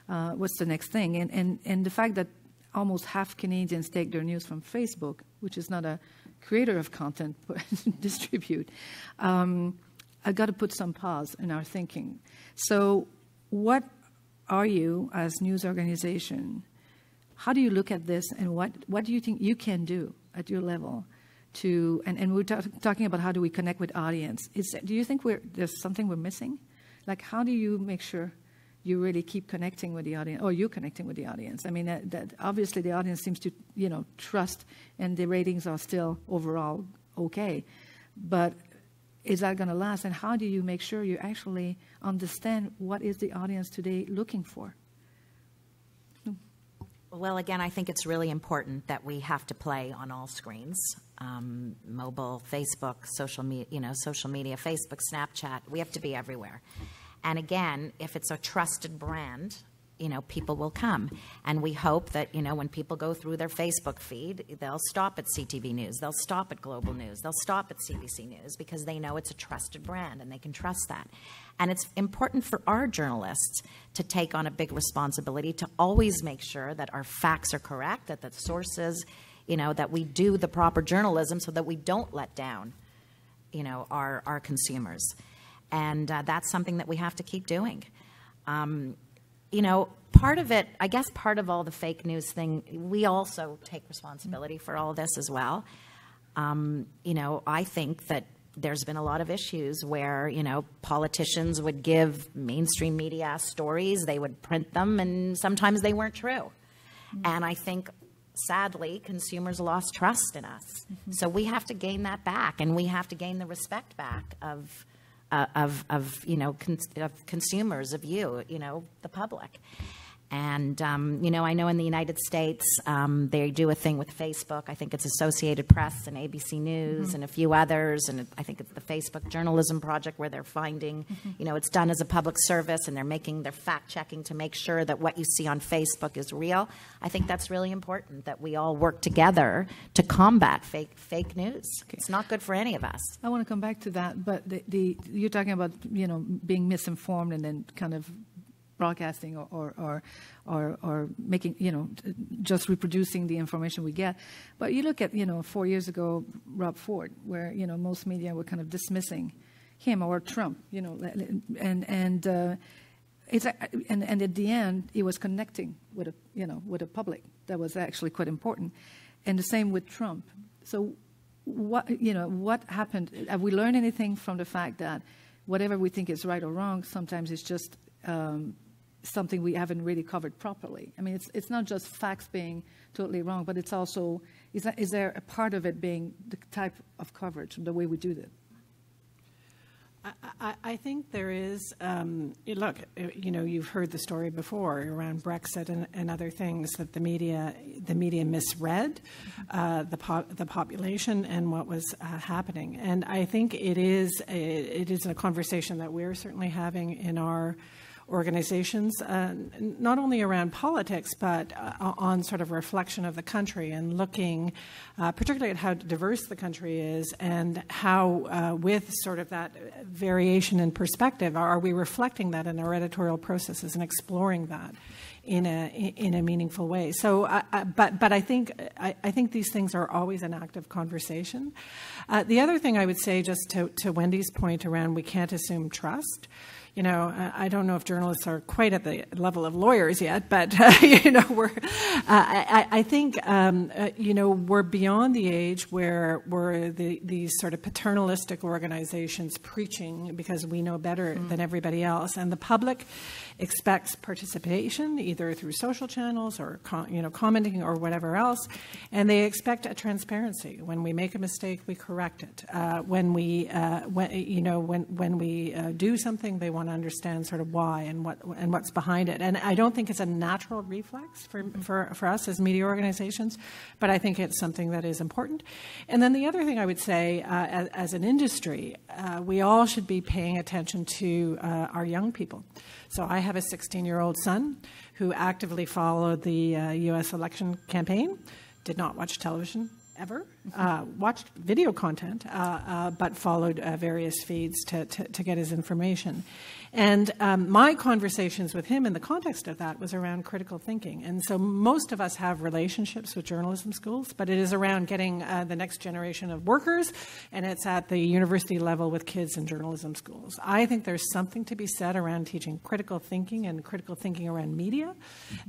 thing? And the fact that almost half Canadians take their news from Facebook, which is not a creator of content but distribute, I got to put some pause in our thinking. So what are you as news organization? How do you look at this, and what do you think you can do at your level to, and we're talking about how do we connect with audience. Do you think there's something we're missing? Like, how do you make sure you really keep connecting with the audience, or you're connecting with the audience? I mean, that obviously the audience seems to, trust, and the ratings are still overall okay. But is that going to last? And how do you make sure you actually understand what is the audience today looking for? Well, again, I think it's really important that we have to play on all screens. Mobile, Facebook, social media, Facebook, Snapchat. We have to be everywhere. And again, if it's a trusted brand, people will come. And we hope that, when people go through their Facebook feed, they'll stop at CTV News, they'll stop at Global News, they'll stop at CBC News, because they know it's a trusted brand and they can trust that. And it's important for our journalists to take on a big responsibility to always make sure that our facts are correct, that the sources, that we do the proper journalism so that we don't let down, our consumers. And that's something that we have to keep doing. Part of it, I guess part of all the fake news thing, we also take responsibility for all of this as well. I think that there's been a lot of issues where, politicians would give mainstream media stories, they would print them, and sometimes they weren't true. And I think, sadly, consumers lost trust in us. So we have to gain that back, and we have to gain the respect back of consumers, of you, the public. And, I know in the United States, they do a thing with Facebook. I think it's Associated Press and ABC News and a few others. And I think it's the Facebook Journalism Project, where they're finding, it's done as a public service, and they're fact-checking to make sure that what you see on Facebook is real. I think that's really important, that we all work together to combat fake news. Okay. It's not good for any of us. I want to come back to that, but you're talking about, being misinformed and then kind of broadcasting or making, just reproducing the information we get. But you look at, 4 years ago, Rob Ford, where, most media were kind of dismissing him or Trump, and at the end, he was connecting with a public that was actually quite important. And the same with Trump. So what happened? Have we learned anything from the fact that whatever we think is right or wrong, sometimes it's just something we haven't really covered properly? I mean, it's not just facts being totally wrong, but it's also, is there a part of it being the type of coverage, the way we do that? I think there is, look, you've heard the story before around Brexit and other things, that the media misread the population and what was happening. And I think it is a conversation that we're certainly having in our organizations, not only around politics, but on sort of reflection of the country and looking particularly at how diverse the country is and how with sort of that variation in perspective, are we reflecting that in our editorial processes and exploring that in a meaningful way. So, but I think these things are always an active conversation. The other thing I would say, just to Wendy's point around we can't assume trust. You know, I don't know if journalists are quite at the level of lawyers yet, but you know, I think you know, we're beyond the age where these sort of paternalistic organizations preaching because we know better than everybody else, and the public expects participation either through social channels or you know, commenting or whatever else, and they expect a transparency. When we make a mistake, we correct it. When we do something, they want to understand sort of why and what's behind it. And I don't think it's a natural reflex for us as media organizations, but I think it's something that is important. And then the other thing I would say, as an industry, we all should be paying attention to our young people. So I have a 16-year-old son who actively followed the U.S. election campaign, did not watch television ever, watched video content, but followed various feeds to get his information. And my conversations with him in the context of that was around critical thinking. And so most of us have relationships with journalism schools, but it is around getting the next generation of workers, and it's at the university level with kids in journalism schools. I think there's something to be said around teaching critical thinking and critical thinking around media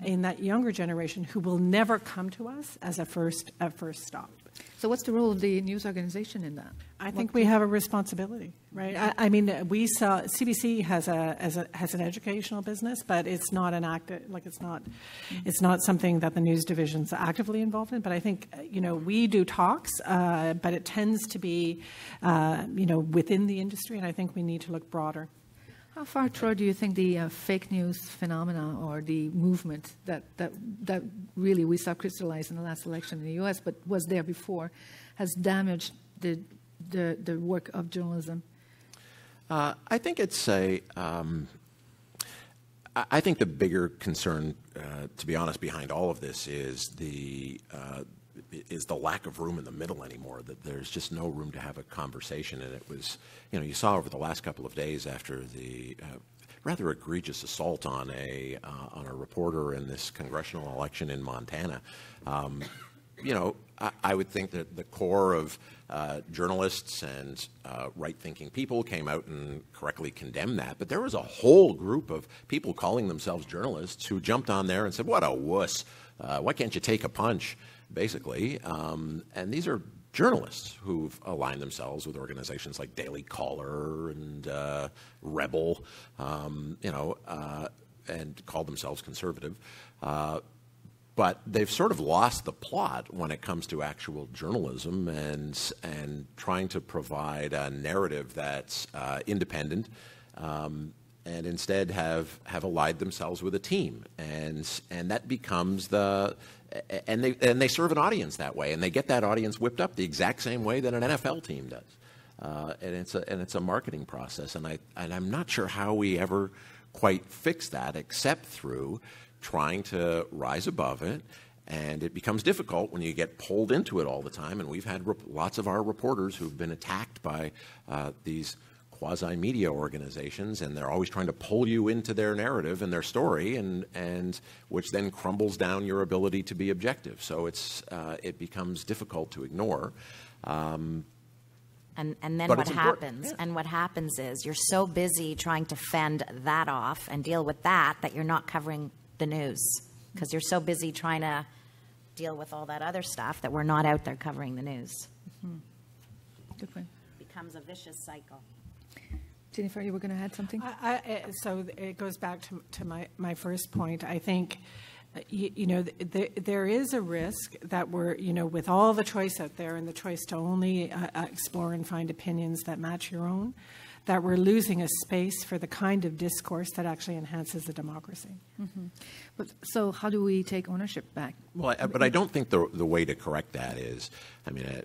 in that younger generation who will never come to us as a first stop. So what's the role of the news organization in that? I think we have a responsibility, right? I mean, we saw CBC has an educational business, but it's not an active, like it's not something that the news division's actively involved in. But I think, you know, we do talks, but it tends to be, you know, within the industry, and I think we need to look broader. How far, Troy, do you think the fake news phenomena or the movement that really we saw crystallize in the last election in the U.S. but was there before has damaged the work of journalism? I think it's I think the bigger concern, to be honest, behind all of this is the lack of room in the middle anymore, that there's just no room to have a conversation. And it was, you know, you saw over the last couple of days after the rather egregious assault on a reporter in this congressional election in Montana, you know, I would think that the core of journalists and right-thinking people came out and correctly condemned that. But there was a whole group of people calling themselves journalists who jumped on there and said, "What a wuss. Why can't you take a punch?" Basically. And these are journalists who've aligned themselves with organizations like Daily Caller and Rebel, you know, and called themselves conservative. But they've sort of lost the plot when it comes to actual journalism and trying to provide a narrative that's independent, and instead have allied themselves with a team, and that becomes and they serve an audience that way, and they get that audience whipped up the exact same way that an NFL team does, and it's a marketing process, and I'm not sure how we ever quite fix that except through trying to rise above it. And it becomes difficult when you get pulled into it all the time. And we've had lots of our reporters who've been attacked by these quasi-media organizations, and they're always trying to pull you into their narrative and their story, and which then crumbles down your ability to be objective. So it becomes difficult to ignore. And then what happens? Yeah. And what happens is you're so busy trying to fend that off and deal with that you're not covering the news, because you're so busy trying to deal with all that other stuff that we're not out there covering the news. Mm-hmm. Good point. It becomes a vicious cycle. Jennifer, you were going to add something? So it goes back to my first point. I think, you know, there is a risk that we're, you know, with all the choice out there and the choice to only explore and find opinions that match your own, that we're losing a space for the kind of discourse that actually enhances the democracy. Mm-hmm. But so how do we take ownership back Well, but I don't think the way to correct that is, I mean,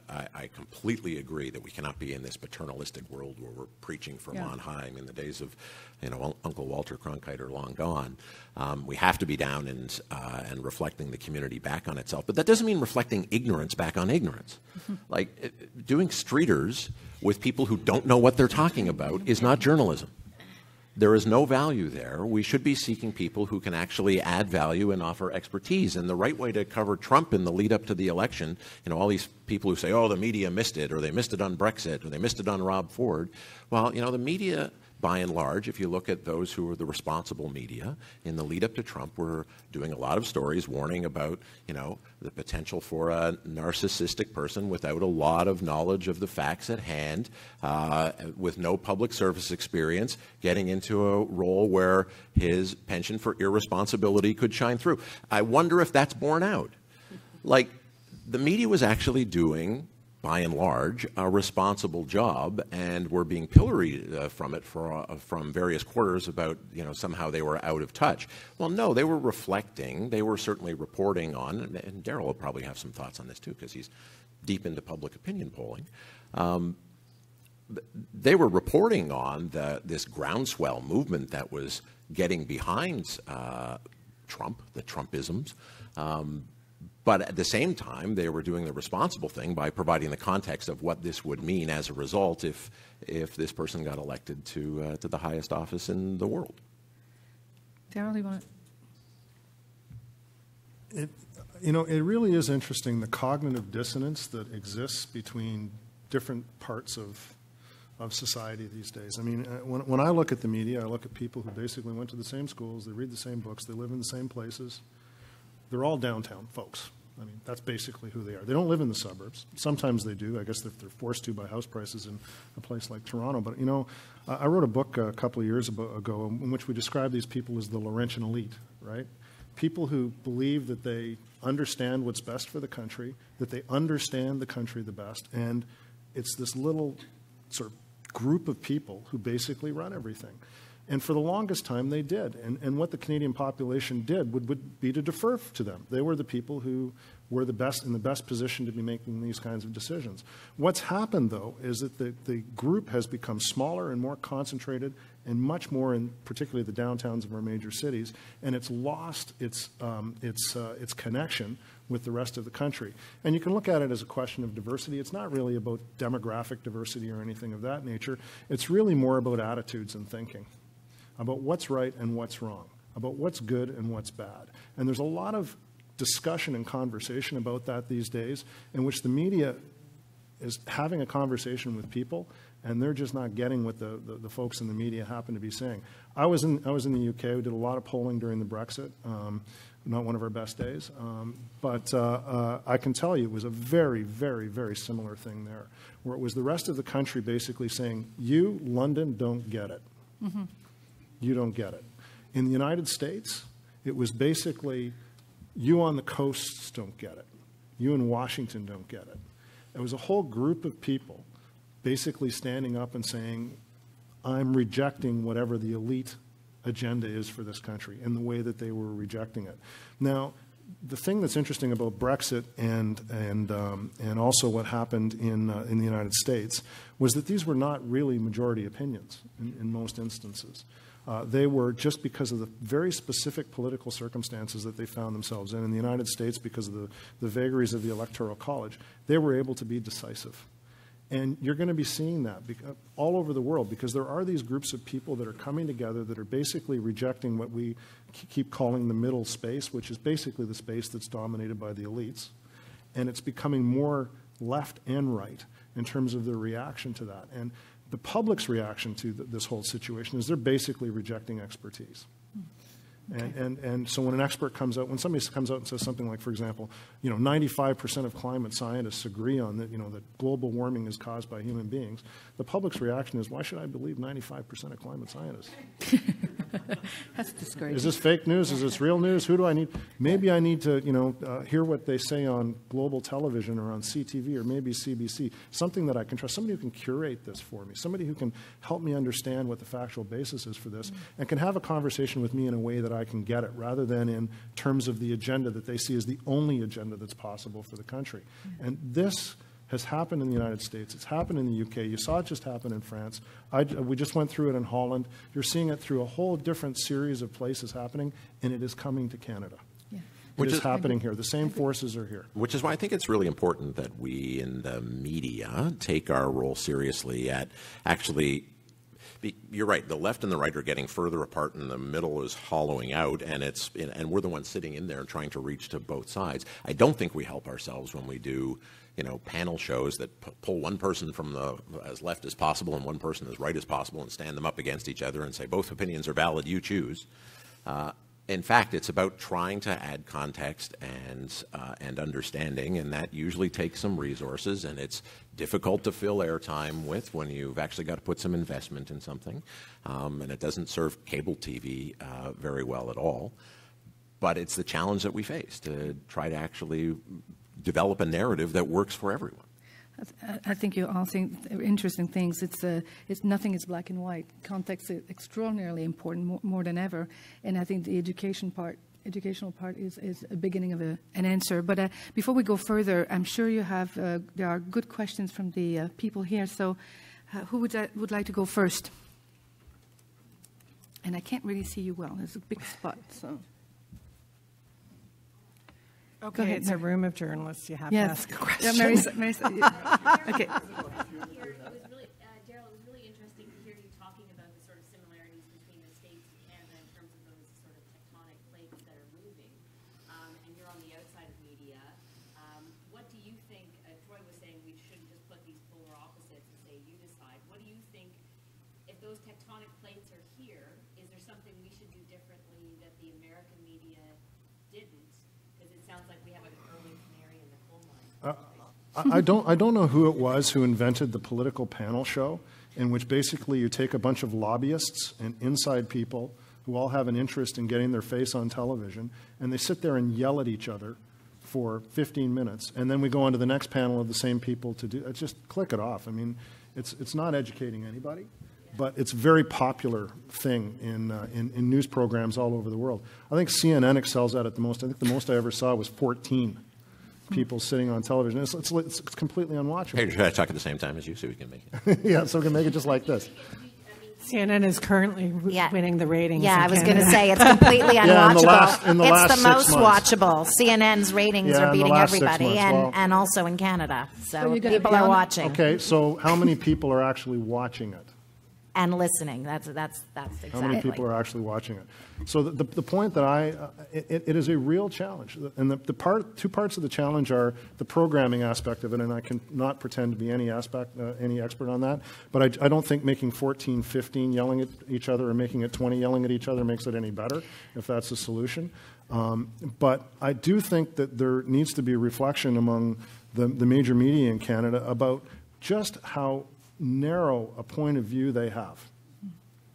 I completely agree that we cannot be in this paternalistic world where we're preaching from on high. I mean, the days of, Uncle Walter Cronkite are long gone. We have to be down and reflecting the community back on itself. But that doesn't mean reflecting ignorance back on ignorance. Like doing streeters with people who don't know what they're talking about is not journalism. There is no value there. We should be seeking people who can actually add value and offer expertise. And the right way to cover Trump in the lead up to the election, all these people who say, oh, the media missed it, or they missed it on Brexit, or they missed it on Rob Ford. Well, the media, by and large, if you look at those who are the responsible media, in the lead up to Trump, were doing a lot of stories warning about, the potential for a narcissistic person without a lot of knowledge of the facts at hand, with no public service experience, getting into a role where his penchant for irresponsibility could shine through. I wonder if that's borne out. Like, the media was actually doing, by and large, a responsible job, and were being pilloried from it from various quarters about, somehow they were out of touch. Well, no, they were reflecting. They were certainly reporting on, and Darrell will probably have some thoughts on this too, because he's deep into public opinion polling. They were reporting on this groundswell movement that was getting behind Trump, the Trumpisms. But at the same time, they were doing the responsible thing by providing the context of what this would mean as a result if this person got elected to the highest office in the world. Darrell, you want to? It really is interesting, the cognitive dissonance that exists between different parts of society these days. I mean, when I look at the media, I look at people who basically went to the same schools, they read the same books, they live in the same places. They're all downtown folks. I mean, that's basically who they are. They don't live in the suburbs. Sometimes they do. I guess they're forced to by house prices in a place like Toronto. But, I wrote a book a couple of years ago in which we describe these people as the Laurentian elite, right? People who believe that they understand what's best for the country, that they understand the country the best, and it's this little sort of group of people who basically run everything. And for the longest time, they did. And what the Canadian population did would be to defer to them. They were the people who were in the best position to be making these kinds of decisions. What's happened, though, is that the group has become smaller and more concentrated and much more in particularly the downtowns of our major cities, and it's lost its connection with the rest of the country. And you can look at it as a question of diversity. It's not really about demographic diversity or anything of that nature. It's really more about attitudes and thinking, about what's right and what's wrong, about what's good and what's bad. And there's a lot of discussion and conversation about that these days, in which the media is having a conversation with people, and they're just not getting what the folks in the media happen to be saying. I was in the UK. We did a lot of polling during the Brexit. Not one of our best days. But I can tell you it was a very, very, very similar thing there, where it was the rest of the country basically saying, you, London, don't get it. Mm-hmm. You don't get it. In the United States, it was basically, you on the coasts don't get it. You in Washington don't get it. It was a whole group of people basically standing up and saying, I'm rejecting whatever the elite agenda is for this country, in the way that they were rejecting it. Now, the thing that's interesting about Brexit and also what happened in the United States was that these were not really majority opinions in most instances. They were just because of the very specific political circumstances that they found themselves in the United States, because of the vagaries of the Electoral College. They were able to be decisive. And you're going to be seeing that all over the world, because there are these groups of people that are coming together that are basically rejecting what we keep calling the middle space, which is basically the space that's dominated by the elites. And it's becoming more left and right in terms of their reaction to that. And the public's reaction to this whole situation is they're basically rejecting expertise. And so when an expert comes out, when somebody comes out and says something like, for example, 95% of climate scientists agree on that, that global warming is caused by human beings, the public's reaction is, why should I believe 95% of climate scientists? That's discouraging. Is this fake news? Is this real news? Who do I need? Maybe I need to, hear what they say on global television or on CTV or maybe CBC, something that I can trust, somebody who can curate this for me, somebody who can help me understand what the factual basis is for this and can have a conversation with me in a way that I can get it rather than in terms of the agenda that they see as the only agenda that's possible for the country. And this has happened in the United States. It's happened in the UK. You saw it just happen in France. We just went through it in Holland. You're seeing it through a whole different series of places happening, and it is coming to Canada. Yeah. It is happening here. The same forces are here. Which is why I think it's really important that we in the media take our role seriously at actually. You're right. The left and the right are getting further apart, and the middle is hollowing out, and we're the ones sitting in there trying to reach to both sides. I don't think we help ourselves when we do, panel shows that pull one person from as left as possible and one person as right as possible and stand them up against each other and say both opinions are valid. You choose. In fact, it's about trying to add context and understanding, and that usually takes some resources, and it's difficult to fill airtime with when you've actually got to put some investment in something, and it doesn't serve cable TV very well at all. But it's the challenge that we face to try to actually develop a narrative that works for everyone. I think you're all saying interesting things. It's nothing is black and white. Context is extraordinarily important, more than ever. And I think the educational part is a beginning of an answer. But before we go further, I'm sure you have there are good questions from the people here. So, who would like to go first? And I can't really see you well. There's a big spot. So. Okay, ahead, it's Mary. a room of journalists. You have Yes. to ask a question. Yeah, Mary, okay. Darrell, it was really interesting to hear you talking about the sort of similarities between the States and Canada in terms of those sort of tectonic plates that are moving. And you're on the outside of media. What do you think, Troy was saying we shouldn't just put these polar opposites and say you decide. What do you think, if those tectonic plates are here, is there something we should do differently that the American media didn't? Because it sounds like we have an early canary in the coal mine. I don't know who it was who invented the political panel show, in which basically you take a bunch of lobbyists and inside people who all have an interest in getting their face on television, and they sit there and yell at each other for 15 minutes, and then we go on to the next panel of the same people to do. Just click it off. I mean, it's not educating anybody, but it's a very popular thing in news programs all over the world. I think CNN excels at it the most. I think the most I ever saw was 14 people sitting on television. It's completely unwatchable. Hey, should I talk at the same time as you so we can make it? Yeah, so we can make it just like this. CNN is currently winning the ratings. Yeah, in I was going to Canada. say it's completely unwatchable. Yeah, in the last it's the most 6 months. watchable. CNN's ratings Yeah, are in the beating last 6 everybody, months. and also in Canada. So you gotta people be are on it. watching Okay, so how many people are actually watching it? and listening. That's exactly. How many people are actually watching it? So the point that it is a real challenge, and two parts of the challenge are the programming aspect of it, and I can not pretend to be any expert on that, but I don't think making 14, 15 yelling at each other or making it 20 yelling at each other makes it any better, if that's the solution. But I do think that there needs to be a reflection among the major media in Canada about just how narrow a point of view they have.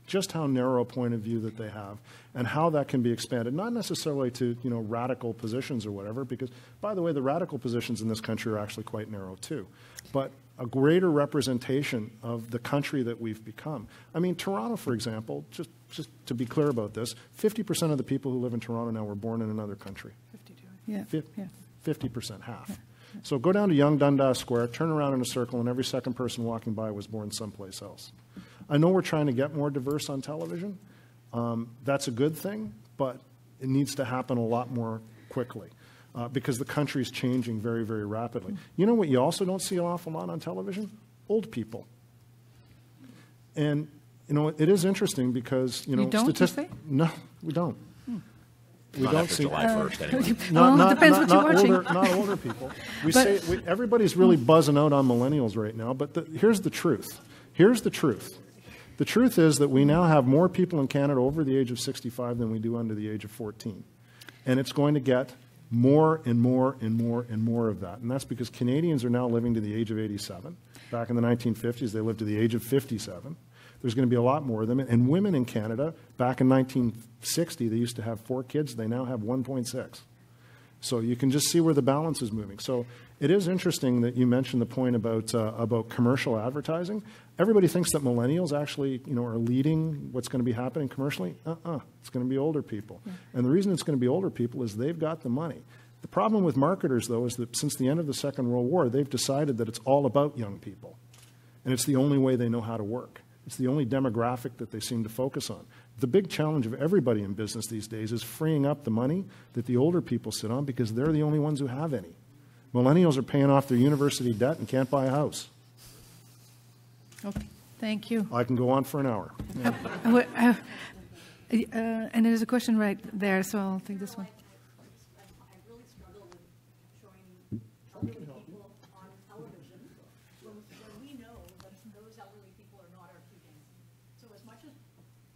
Just how narrow a point of view that they have, and how that can be expanded, not necessarily to radical positions or whatever, because, by the way, the radical positions in this country are actually quite narrow too, but a greater representation of the country that we've become. I mean, Toronto, for example, just to be clear about this, 50% of the people who live in Toronto now were born in another country. 52. Yeah. 50%, half. Yeah. So go down to Yonge Dundas Square, turn around in a circle, and every second person walking by was born someplace else. I know we're trying to get more diverse on television. That's a good thing, but it needs to happen a lot more quickly because the country is changing very, very rapidly. You know what you also don't see an awful lot on television? Old people. And, it is interesting because, You don't, you say? No, we don't. We Not don't after see July 1st, anyway. Depends what you're watching. Not older people. Everybody's really buzzing out on millennials right now, but here's the truth. Here's the truth. The truth is that we now have more people in Canada over the age of 65 than we do under the age of 14. And it's going to get more and more and more and more of that. And that's because Canadians are now living to the age of 87. Back in the 1950s, they lived to the age of 57. There's going to be a lot more of them. And women in Canada, back in 1960, they used to have 4 kids. They now have 1.6. So you can just see where the balance is moving. So it is interesting that you mentioned the point about commercial advertising. Everybody thinks that millennials actually, are leading what's going to be happening commercially. It's going to be older people. Yeah. And the reason it's going to be older people is they've got the money. The problem with marketers, though, is that since the end of the Second World War, they've decided that it's all about young people. And it's the only way they know how to work. It's the only demographic that they seem to focus on. The big challenge of everybody in business these days is freeing up the money that the older people sit on because they're the only ones who have any. Millennials are paying off their university debt and can't buy a house. Okay, thank you. I can go on for an hour. Yeah. And there's a question right there, so I'll take this one. I really struggle with showing elderly people on television when we know that those elderly people are not our key dancing. So as much as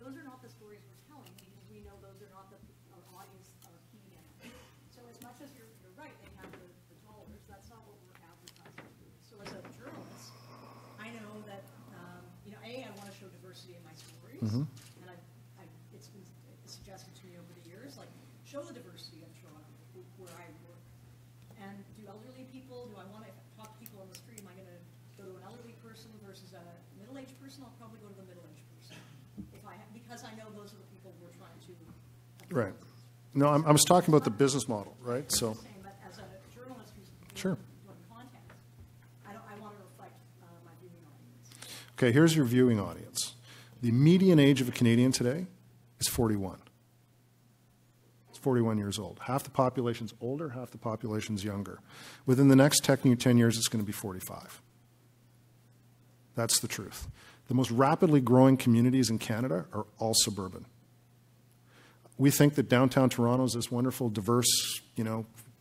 those are not the stories we're telling, because we know those are not our audience, our key dancing. So as much as you're right, they have the dollars, that's not what we're advertising. So as a journalist, I know that, I want to show diversity in my stories. Mm-hmm. And it's been suggested to me over the years, like, show the diversity of Toronto, where I work. And do elderly people, do I want to talk to people on the street? Am I going to go to an elderly person versus a middle-aged person? I'll probably go to the middle-aged person. Because I know those are the people we're trying to... Right. No, I was talking about the business model, right? So. But as a journalist who's sure. doing content, I want to reflect my viewing audience. Okay, here's your viewing audience. The median age of a Canadian today is 41. It's 41 years old. Half the population's older, half the population's younger. Within the next 10 years, it's going to be 45. That's the truth. The most rapidly growing communities in Canada are all suburban. We think that downtown Toronto is this wonderful, diverse,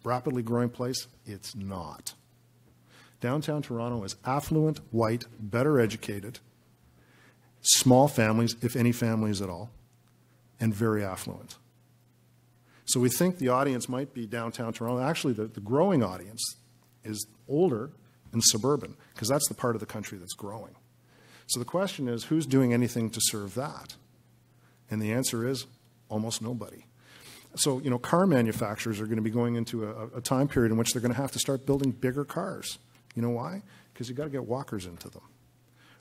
rapidly growing place. It's not. Downtown Toronto is affluent, white, better educated, small families, if any families at all, and very affluent. So we think the audience might be downtown Toronto. Actually, the growing audience is older and suburban, because that's the part of the country that's growing. So the question is, who's doing anything to serve that? And the answer is almost nobody. So, car manufacturers are going to be going into a time period in which they're going to have to start building bigger cars. You know why? Because you've got to get walkers into them.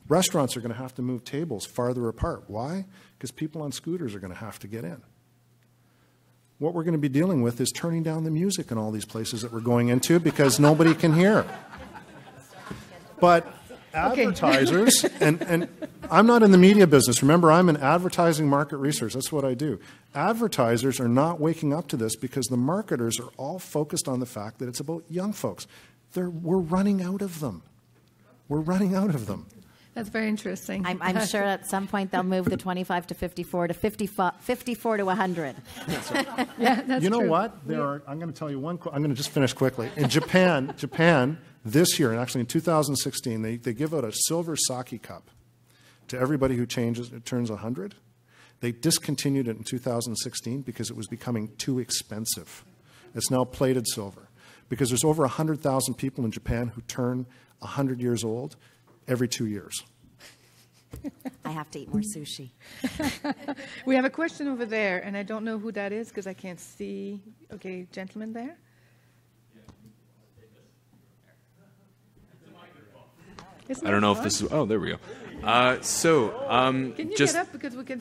Restaurants are going to have to move tables farther apart. Why? Because people on scooters are going to have to get in. What we're going to be dealing with is turning down the music in all these places that we're going into because nobody can hear. But advertisers, and I'm not in the media business. Remember, I'm in advertising market research. That's what I do. Advertisers are not waking up to this because the marketers are all focused on the fact that it's about young folks. We're running out of them. We're running out of them. That's very interesting. I'm sure at some point they'll move the 25 to 54 to 54 to 100. That's right. Yeah, that's you know true. what? I'm going to tell you one. I'm going to just finish quickly. In Japan this year, and actually in 2016, they give out a silver sake cup to everybody who turns 100. They discontinued it in 2016 because it was becoming too expensive. It's now plated silver because there's over 100,000 people in Japan who turn 100 years old every 2 years. I have to eat more sushi. We have a question over there, and I don't know who that is because I can't see. Okay, gentleman there. I don't know if this is. Oh, there we go. Can you just get up because we can?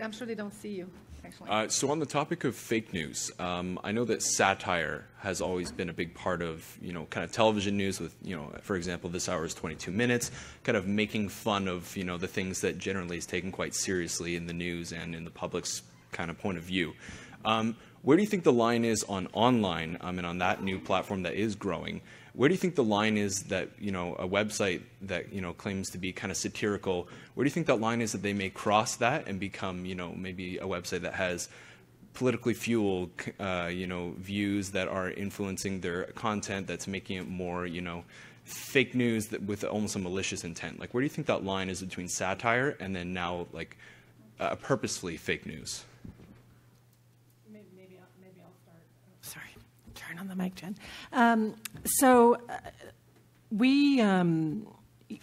I'm sure they don't see you. Actually. So on the topic of fake news, I know that satire has always been a big part of kind of television news. With for example, this hour is 22 minutes, kind of making fun of the things that generally is taken quite seriously in the news and in the public's kind of point of view. Where do you think the line is on online and on that new platform that is growing? Where do you think the line is that, a website that, claims to be kind of satirical, where do you think that line is that they may cross that and become, maybe a website that has politically fueled, views that are influencing their content, that's making it more, fake news with almost a malicious intent? Like, where do you think that line is between satire and then now, like, purposefully fake news? Turn on the mic, Jen. We,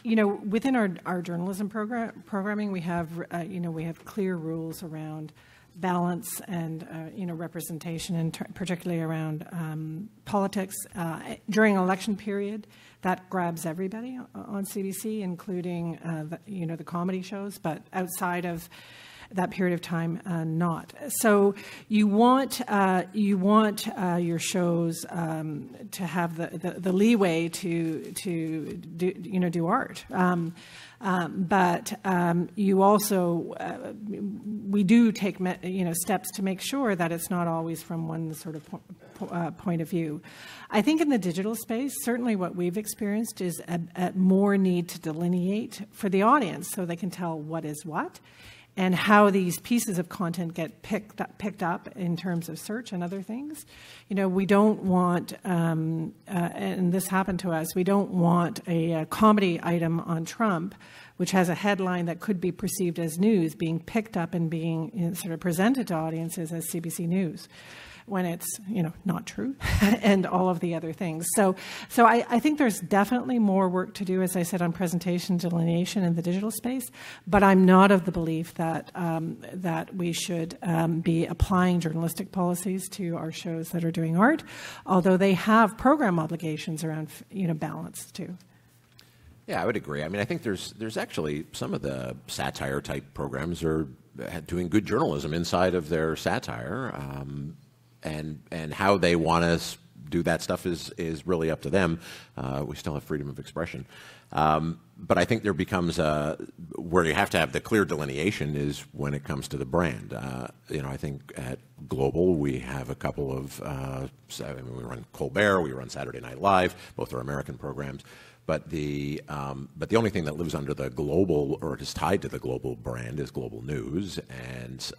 within our journalism programming, we have, we have clear rules around balance and, representation, and particularly around politics. During an election period, that grabs everybody on CBC, including, the comedy shows, but outside of that period of time, not. So you want your shows to have the leeway to do art. But you also we do take steps to make sure that it's not always from one sort of point of view. I think in the digital space, certainly what we've experienced is a more need to delineate for the audience so they can tell what is what, and how these pieces of content get picked up in terms of search and other things. We don't want, and this happened to us, we don't want a comedy item on Trump, which has a headline that could be perceived as news, being picked up and being sort of presented to audiences as CBC News, when it's, not true, and all of the other things. So I think there's definitely more work to do, as I said, on presentation delineation in the digital space, but I'm not of the belief that that we should be applying journalistic policies to our shows that are doing art, although they have program obligations around, balance too. Yeah, I would agree. I mean, I think there's actually some of the satire-type programs are doing good journalism inside of their satire. And how they want to do that stuff is really up to them. We still have freedom of expression. But I think there becomes where you have to have the clear delineation is when it comes to the brand. I think at Global we have a couple of, we run Colbert, we run Saturday Night Live, both are American programs. But the only thing that lives under the Global or is tied to the Global brand is Global News, and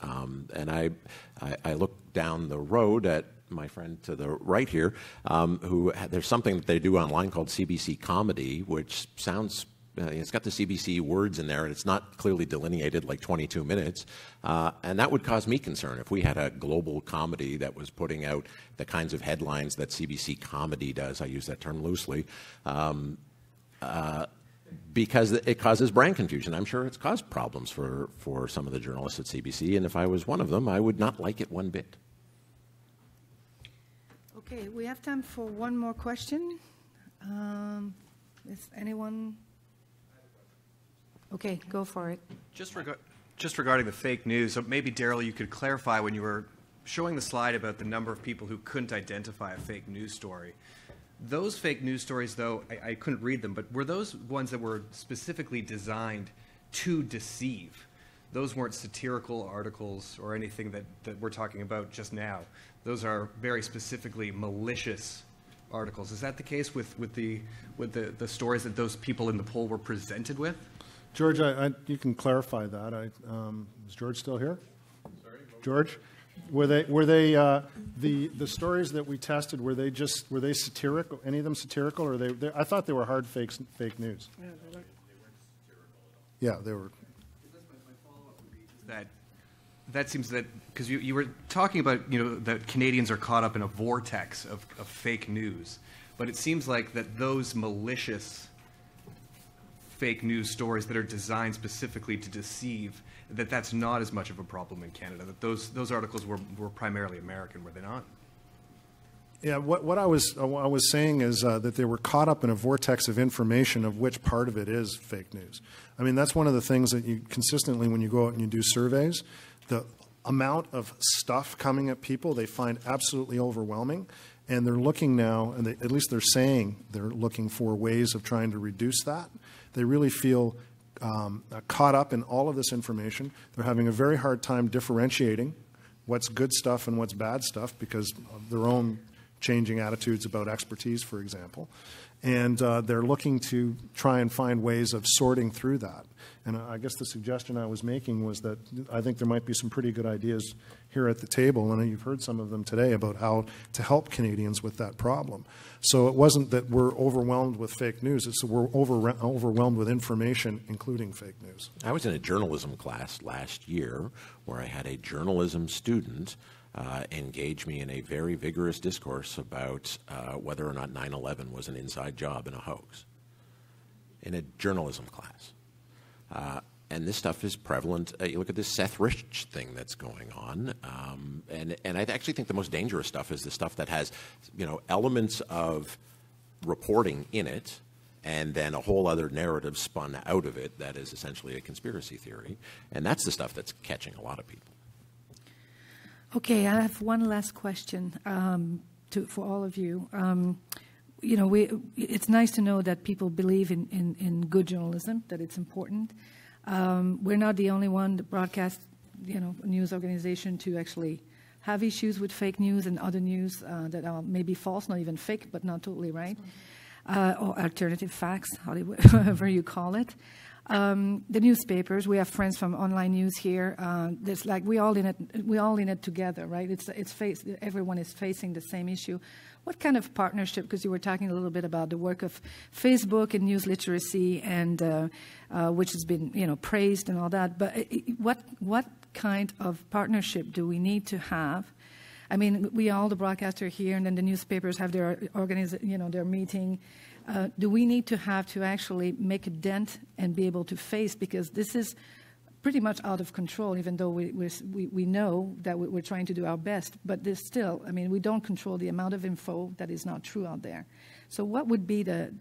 I look down the road at my friend to the right here, there's something that they do online called CBC Comedy, which sounds. It's got the CBC words in there, and it's not clearly delineated, like 22 minutes. And that would cause me concern if we had a Global Comedy that was putting out the kinds of headlines that CBC Comedy does. I use that term loosely. Because it causes brand confusion. I'm sure it's caused problems for some of the journalists at CBC, and if I was one of them, I would not like it one bit. Okay, we have time for one more question. Is anyone? Okay, go for it. Just regarding the fake news, so maybe, Darrell, you could clarify when you were showing the slide about the number of people who couldn't identify a fake news story. Those fake news stories, though, I couldn't read them, but were those ones that were specifically designed to deceive? Those weren't satirical articles or anything that we're talking about just now. Those are very specifically malicious articles. Is that the case with the stories that those people in the poll were presented with? George, you can clarify that. Is George still here? Sorry, George? Were they the stories that we tested? Were they satirical? Any of them satirical, or they I thought they were hard fake news. Yeah, they weren't satirical at all. Yeah, they were. My follow-up would be that seems that because you were talking about that Canadians are caught up in a vortex of fake news, but it seems like that those malicious fake news stories that are designed specifically to deceive, that's not as much of a problem in Canada, that those articles were primarily American, were they not? Yeah, what I was saying is that they were caught up in a vortex of information of which part of it is fake news. I mean, that's one of the things that you consistently, when you go out and you do surveys, the amount of stuff coming at people they find absolutely overwhelming, and they're looking now, and at least they're saying they're looking for ways of trying to reduce that. They really feel caught up in all of this information. They're having a very hard time differentiating what's good stuff and what's bad stuff because of their own changing attitudes about expertise, for example. And they're looking to try and find ways of sorting through that. And I guess the suggestion I was making was that I think there might be some pretty good ideas here at the table, and you've heard some of them today, about how to help Canadians with that problem. So it wasn't that we're overwhelmed with fake news, it's that we're overwhelmed with information, including fake news. I was in a journalism class last year where I had a journalism student engage me in a very vigorous discourse about whether or not 9/11 was an inside job and a hoax. in a journalism class. And this stuff is prevalent. You look at this Seth Rich thing that's going on, and I actually think the most dangerous stuff is the stuff that has, elements of reporting in it, and then a whole other narrative spun out of it that is essentially a conspiracy theory, and that's the stuff that's catching a lot of people. Okay, I have one last question for all of you. It's nice to know that people believe in good journalism, that it's important. We're not the only one, the broadcast, news organization, to actually have issues with fake news and other news that are maybe false, not even fake, but not totally right, or alternative facts, however you call it. The newspapers, we have friends from online news here. There's we're all in it together, right? Everyone is facing the same issue. What kind of partnership? Because you were talking a little bit about the work of Facebook and news literacy, and which has been praised and all that. But what kind of partnership do we need to have? I mean, the broadcasters here, and then the newspapers have their their meeting. Do we need to have to actually make a dent and be able to face, because this is pretty much out of control, even though we know that we're trying to do our best, but there's still, we don't control the amount of info that is not true out there. So what would be the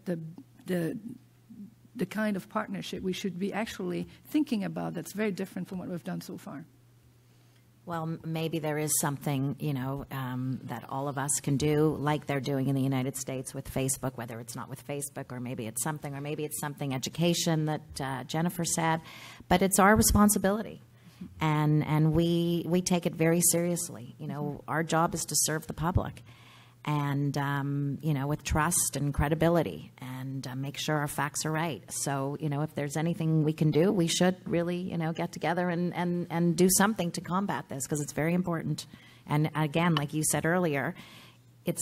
kind of partnership we should be actually thinking about that's very different from what we've done so far? Well, maybe there is something, that all of us can do, like they're doing in the United States with Facebook, whether it's not with Facebook, or maybe it's something education that Jennifer said, but it's our responsibility. And we take it very seriously. Our job is to serve the public, and, with trust and credibility, and make sure our facts are right. So, if there's anything we can do, we should really, get together and do something to combat this, because it's very important. And again, like you said earlier, it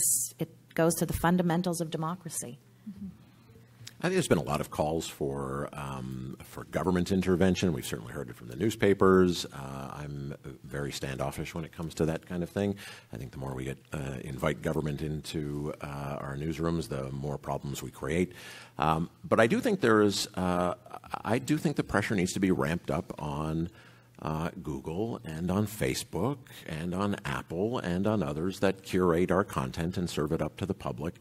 goes to the fundamentals of democracy. Mm-hmm. I think there's been a lot of calls for government intervention. We've certainly heard it from the newspapers. I'm very standoffish when it comes to that kind of thing. I think the more we invite government into our newsrooms, the more problems we create. But I do think the pressure needs to be ramped up on Google and on Facebook and on Apple and on others that curate our content and serve it up to the public,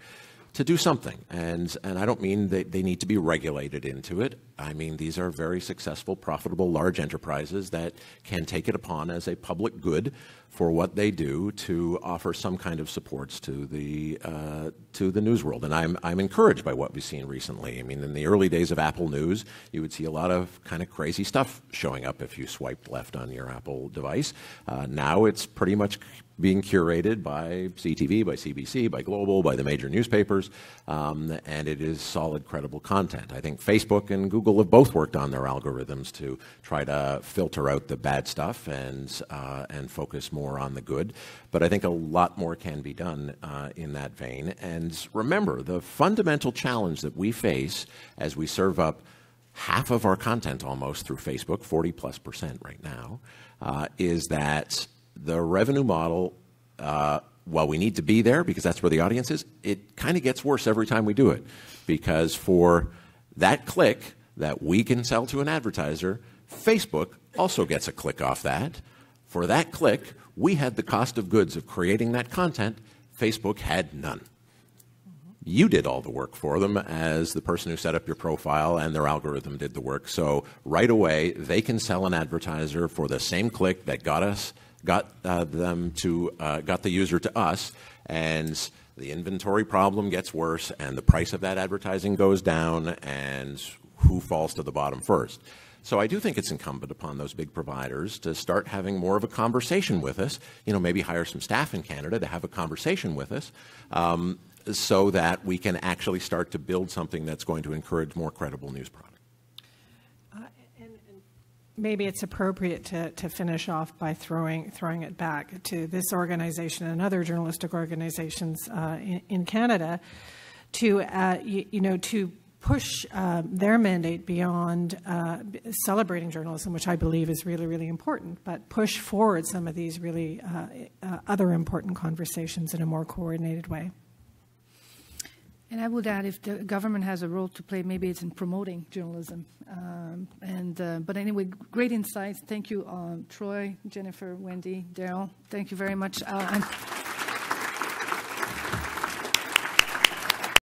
to do something. And I don't mean that they need to be regulated into it. I mean, these are very successful, profitable, large enterprises that can take it upon as a public good for what they do to offer some kind of supports to the news world. And I'm encouraged by what we've seen recently. I mean, in the early days of Apple News, you would see a lot of kind of crazy stuff showing up if you swiped left on your Apple device. Now it's pretty much being curated by CTV, by CBC, by Global, by the major newspapers, and it is solid, credible content. I think Facebook and Google have both worked on their algorithms to try to filter out the bad stuff and focus more on the good. But I think a lot more can be done in that vein. And remember, the fundamental challenge that we face as we serve up half of our content almost through Facebook, 40+% right now, is that the revenue model, while we need to be there because that's where the audience is, it kind of gets worse every time we do it. Because for that click that we can sell to an advertiser, Facebook also gets a click off that. For that click, we had the cost of goods of creating that content. Facebook had none. You did all the work for them as the person who set up your profile, and their algorithm did the work. So right away, they can sell an advertiser for the same click that got the user to us, and the inventory problem gets worse, and the price of that advertising goes down, and who falls to the bottom first? So I do think it's incumbent upon those big providers to start having more of a conversation with us, maybe hire some staff in Canada to have a conversation with us, so that we can actually start to build something that's going to encourage more credible news product. Maybe it's appropriate to finish off by throwing it back to this organization and other journalistic organizations in Canada to push their mandate beyond celebrating journalism, which I believe is really, really important, but push forward some of these really other important conversations in a more coordinated way. And I would add, if the government has a role to play, maybe it's in promoting journalism. But anyway, great insights. Thank you, Troy, Jennifer, Wendy, Darrell. Thank you very much.